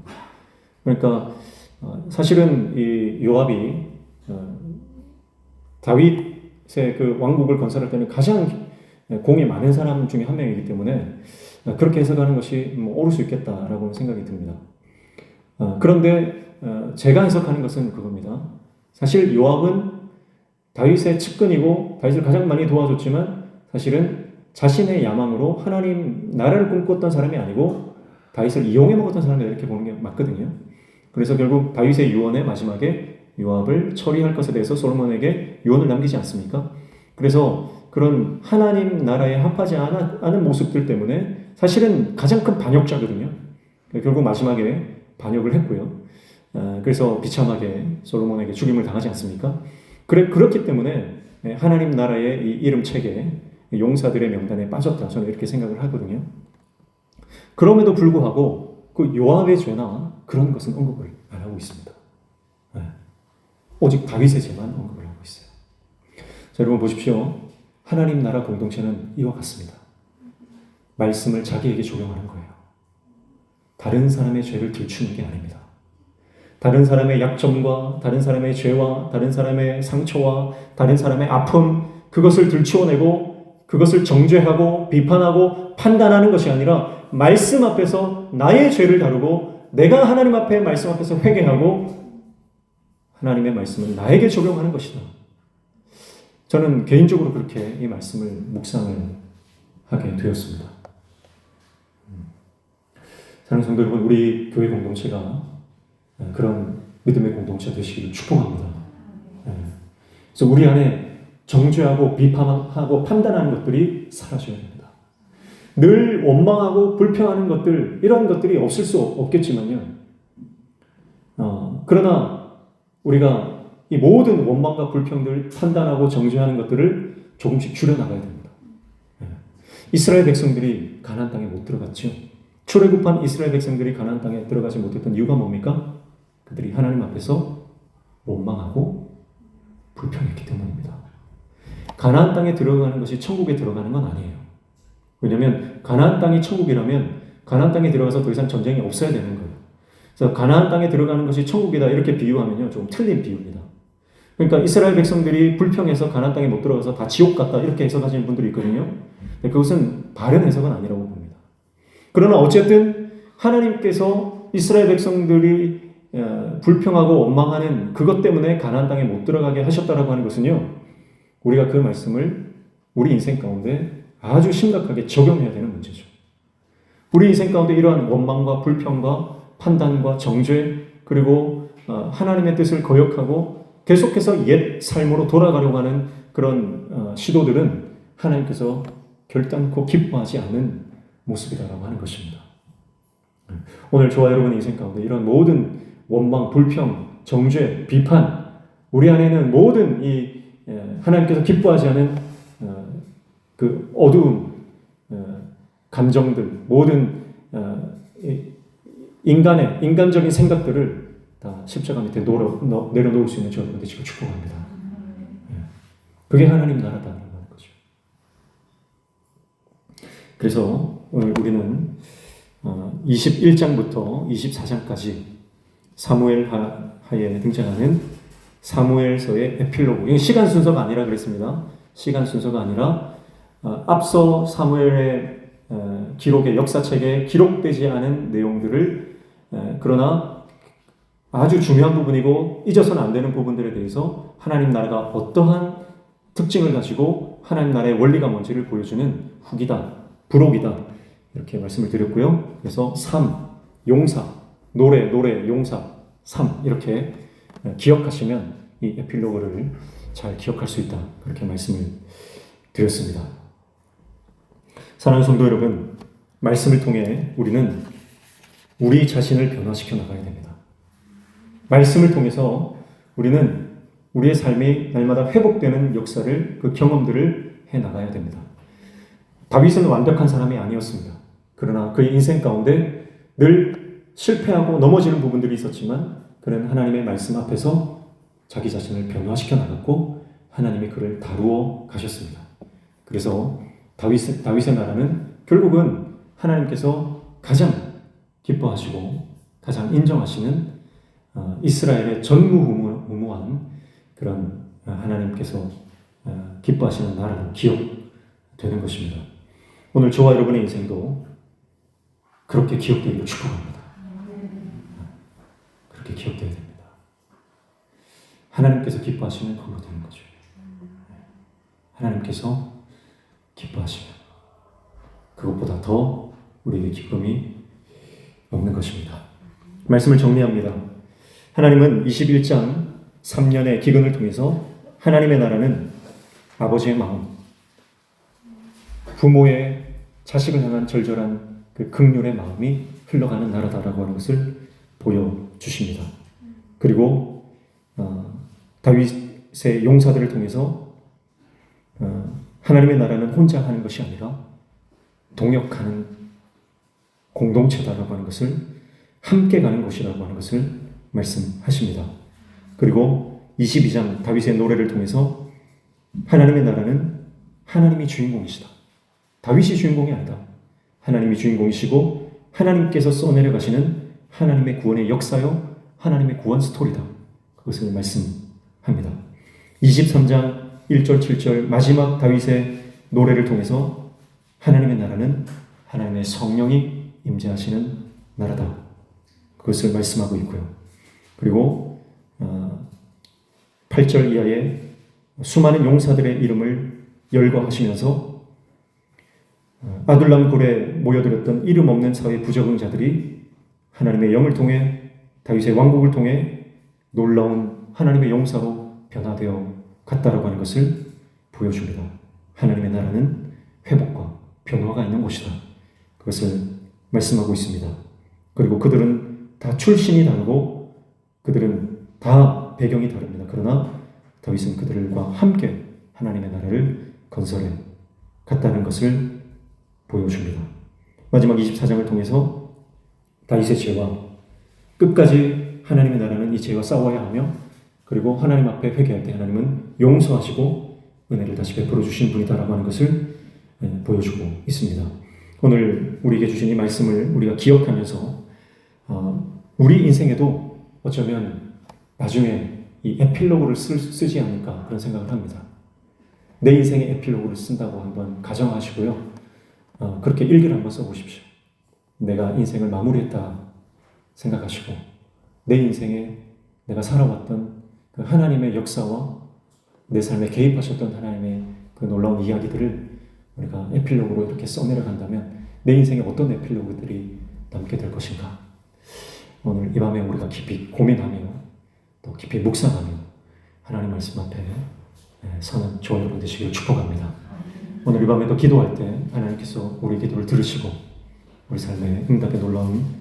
그러니까 사실은 이 요압이 다윗의 그 왕국을 건설할 때는 가장 공이 많은 사람 중에 한 명이기 때문에 그렇게 해석하는 것이 옳을 수 있겠다라고 생각이 듭니다. 그런데 제가 해석하는 것은 그겁니다. 사실 요압은 다윗의 측근이고 다윗을 가장 많이 도와줬지만 사실은 자신의 야망으로 하나님 나라를 꿈꿨던 사람이 아니고 다윗을 이용해 먹었던 사람이다 이렇게 보는 게 맞거든요. 그래서 결국 다윗의 유언의 마지막에 요압을 처리할 것에 대해서 솔로몬에게 유언을 남기지 않습니까? 그래서 그런 하나님 나라에 합하지 않은 모습들 때문에 사실은 가장 큰 반역자거든요. 결국 마지막에 반역을 했고요. 그래서 비참하게 솔로몬에게 죽임을 당하지 않습니까? 그렇기 때문에 하나님 나라의 이 이름 책에 용사들의 명단에 빠졌다. 저는 이렇게 생각을 하거든요. 그럼에도 불구하고 그 요압의 죄나 그런 것은 언급을 안 하고 있습니다. 오직 다윗의 죄만 언급을 하고 있어요. 자, 여러분 보십시오. 하나님 나라 공동체는 이와 같습니다. 말씀을 자기에게 적용하는 거예요. 다른 사람의 죄를 들추는 게 아닙니다. 다른 사람의 약점과 다른 사람의 죄와 다른 사람의 상처와 다른 사람의 아픔, 그것을 들추어내고 그것을 정죄하고 비판하고 판단하는 것이 아니라 말씀 앞에서 나의 죄를 다루고 내가 하나님 앞에 말씀 앞에서 회개하고 하나님의 말씀을 나에게 적용하는 것이다. 저는 개인적으로 그렇게 이 말씀을 묵상을 하게 되었습니다. 사랑하는 성도 여러분, 우리 교회 공동체가 그런 믿음의 공동체 되시기를 축복합니다. 그래서 우리 안에 정죄하고 비판하고 판단하는 것들이 사라져야 됩니다. 늘 원망하고 불평하는 것들, 이런 것들이 없을 수 없겠지만요. 그러나 우리가 이 모든 원망과 불평들, 판단하고 정죄하는 것들을 조금씩 줄여나가야 됩니다. 이스라엘 백성들이 가나안 땅에 못 들어갔죠. 출애굽한 이스라엘 백성들이 가나안 땅에 들어가지 못했던 이유가 뭡니까? 그들이 하나님 앞에서 원망하고 불평했기 때문입니다. 가나안 땅에 들어가는 것이 천국에 들어가는 건 아니에요. 왜냐하면 가나안 땅이 천국이라면 가나안 땅에 들어가서 더 이상 전쟁이 없어야 되는 거예요. 그래서 가나안 땅에 들어가는 것이 천국이다 이렇게 비유하면요, 좀 틀린 비유입니다. 그러니까 이스라엘 백성들이 불평해서 가나안 땅에 못 들어가서 다 지옥 같다 이렇게 해석하시는 분들이 있거든요. 그것은 바른 해석은 아니라고 봅니다. 그러나 어쨌든 하나님께서 이스라엘 백성들이 불평하고 원망하는 그것 때문에 가나안 땅에 못 들어가게 하셨다라고 하는 것은요, 우리가 그 말씀을 우리 인생 가운데 아주 심각하게 적용해야 되는 문제죠. 우리 인생 가운데 이러한 원망과 불평과 판단과 정죄, 그리고 하나님의 뜻을 거역하고 계속해서 옛 삶으로 돌아가려고 하는 그런 시도들은 하나님께서 결단코 기뻐하지 않는 모습이다라고 하는 것입니다. 오늘 저와 여러분의 인생 가운데 이런 모든 원망, 불평, 정죄, 비판, 우리 안에는 모든 이 하나님께서 기뻐하지 않은 그 어두운 감정들, 모든 인간적인 생각들을 다 십자가 밑에 내려놓을 수 있는 저희가 되시고 축복합니다. 그게 하나님 나라다라고 하는 거죠. 그래서 오늘 우리는 21장부터 24장까지 사무엘 하에 등장하는 사무엘서의 에필로그. 이건 시간 순서가 아니라 그랬습니다. 시간 순서가 아니라 앞서 사무엘의 기록의 역사책에 기록되지 않은 내용들을 그러나 아주 중요한 부분이고 잊어서는 안 되는 부분들에 대해서 하나님 나라가 어떠한 특징을 가지고 하나님 나라의 원리가 뭔지를 보여주는 후기다, 부록이다 이렇게 말씀을 드렸고요. 그래서 삶, 용사, 노래, 용사, 삶 이렇게 기억하시면 이 에필로그를 잘 기억할 수 있다 그렇게 말씀을 드렸습니다. 사랑하는 성도 여러분, 말씀을 통해 우리는 우리 자신을 변화시켜 나가야 됩니다. 말씀을 통해서 우리는 우리의 삶이 날마다 회복되는 역사를, 그 경험들을 해 나가야 됩니다. 다윗은 완벽한 사람이 아니었습니다. 그러나 그의 인생 가운데 늘 실패하고 넘어지는 부분들이 있었지만 그는 하나님의 말씀 앞에서 자기 자신을 변화시켜 나갔고 하나님이 그를 다루어 가셨습니다. 그래서 다윗의 나라는 결국은 하나님께서 가장 기뻐하시고 가장 인정하시는 이스라엘의 전무후무한 그런 하나님께서 기뻐하시는 나라로 기억되는 것입니다. 오늘 저와 여러분의 인생도 그렇게 기억되기를 축복합니다. 그렇게 기억되어야 됩니다. 하나님께서 기뻐하시면 그걸로 되는 거죠. 하나님께서 기뻐하시면 그것보다 더 우리에게 기쁨이 없는 것입니다. 말씀을 정리합니다. 하나님은 21장 3년의 기근을 통해서 하나님의 나라는 아버지의 마음, 부모의 자식을 향한 절절한 그 긍휼의 마음이 흘러가는 나라다라고 하는 것을 보여주십니다. 그리고 다윗의 용사들을 통해서 하나님의 나라는 혼자 하는 것이 아니라 동역하는 공동체다라고 하는 것을, 함께 가는 것이라고 하는 것을 말씀하십니다. 그리고 22장 다윗의 노래를 통해서 하나님의 나라는 하나님이 주인공이시다. 다윗이 주인공이 아니다. 하나님이 주인공이시고 하나님께서 써내려 가시는 하나님의 구원의 역사요, 하나님의 구원 스토리다. 그것을 말씀합니다. 23장 1절 7절 마지막 다윗의 노래를 통해서 하나님의 나라는 하나님의 성령이 임재하시는 나라다. 그것을 말씀하고 있고요. 그리고 8절 이하에 수많은 용사들의 이름을 열거하시면서 아둘람 굴에 모여들었던 이름 없는 사회 부적응자들이 하나님의 영을 통해 다윗의 왕국을 통해 놀라운 하나님의 용사로 변화되어 갔다라고 하는 것을 보여줍니다. 하나님의 나라는 회복과 변화가 있는 곳이다. 그것을 말씀하고 있습니다. 그리고 그들은 다 출신이 다르고 그들은 다 배경이 다릅니다. 그러나 다윗은 그들과 함께 하나님의 나라를 건설해 갔다는 것을 보여줍니다. 마지막 24장을 통해서 다윗의 죄와 끝까지 하나님의 나라는 이 죄와 싸워야 하며 그리고 하나님 앞에 회개할 때 하나님은 용서하시고 은혜를 다시 베풀어 주신 분이다라고 하는 것을 보여주고 있습니다. 오늘 우리에게 주신 이 말씀을 우리가 기억하면서 우리 인생에도 어쩌면 나중에 이 에필로그를 쓰지 않을까 그런 생각을 합니다. 내 인생의 에필로그를 쓴다고 한번 가정하시고요. 그렇게 일기를 한번 써보십시오. 내가 인생을 마무리했다 생각하시고 내 인생에 내가 살아왔던 그 하나님의 역사와 내 삶에 개입하셨던 하나님의 그 놀라운 이야기들을 우리가 에필로그로 이렇게 써내려간다면 내 인생에 어떤 에필로그들이 남게 될 것인가. 오늘 이 밤에 우리가 깊이 고민하며 또 깊이 묵상하며 하나님 말씀 앞에 서는 저와 여러분 되시기를 축복합니다. 오늘 이 밤에 또 기도할 때 하나님께서 우리 기도를 들으시고 우리 삶의 응답의 놀라운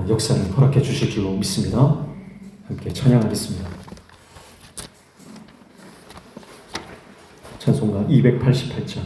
역사를 허락해 주실 줄로 믿습니다. 함께 찬양하겠습니다. 찬송가 288장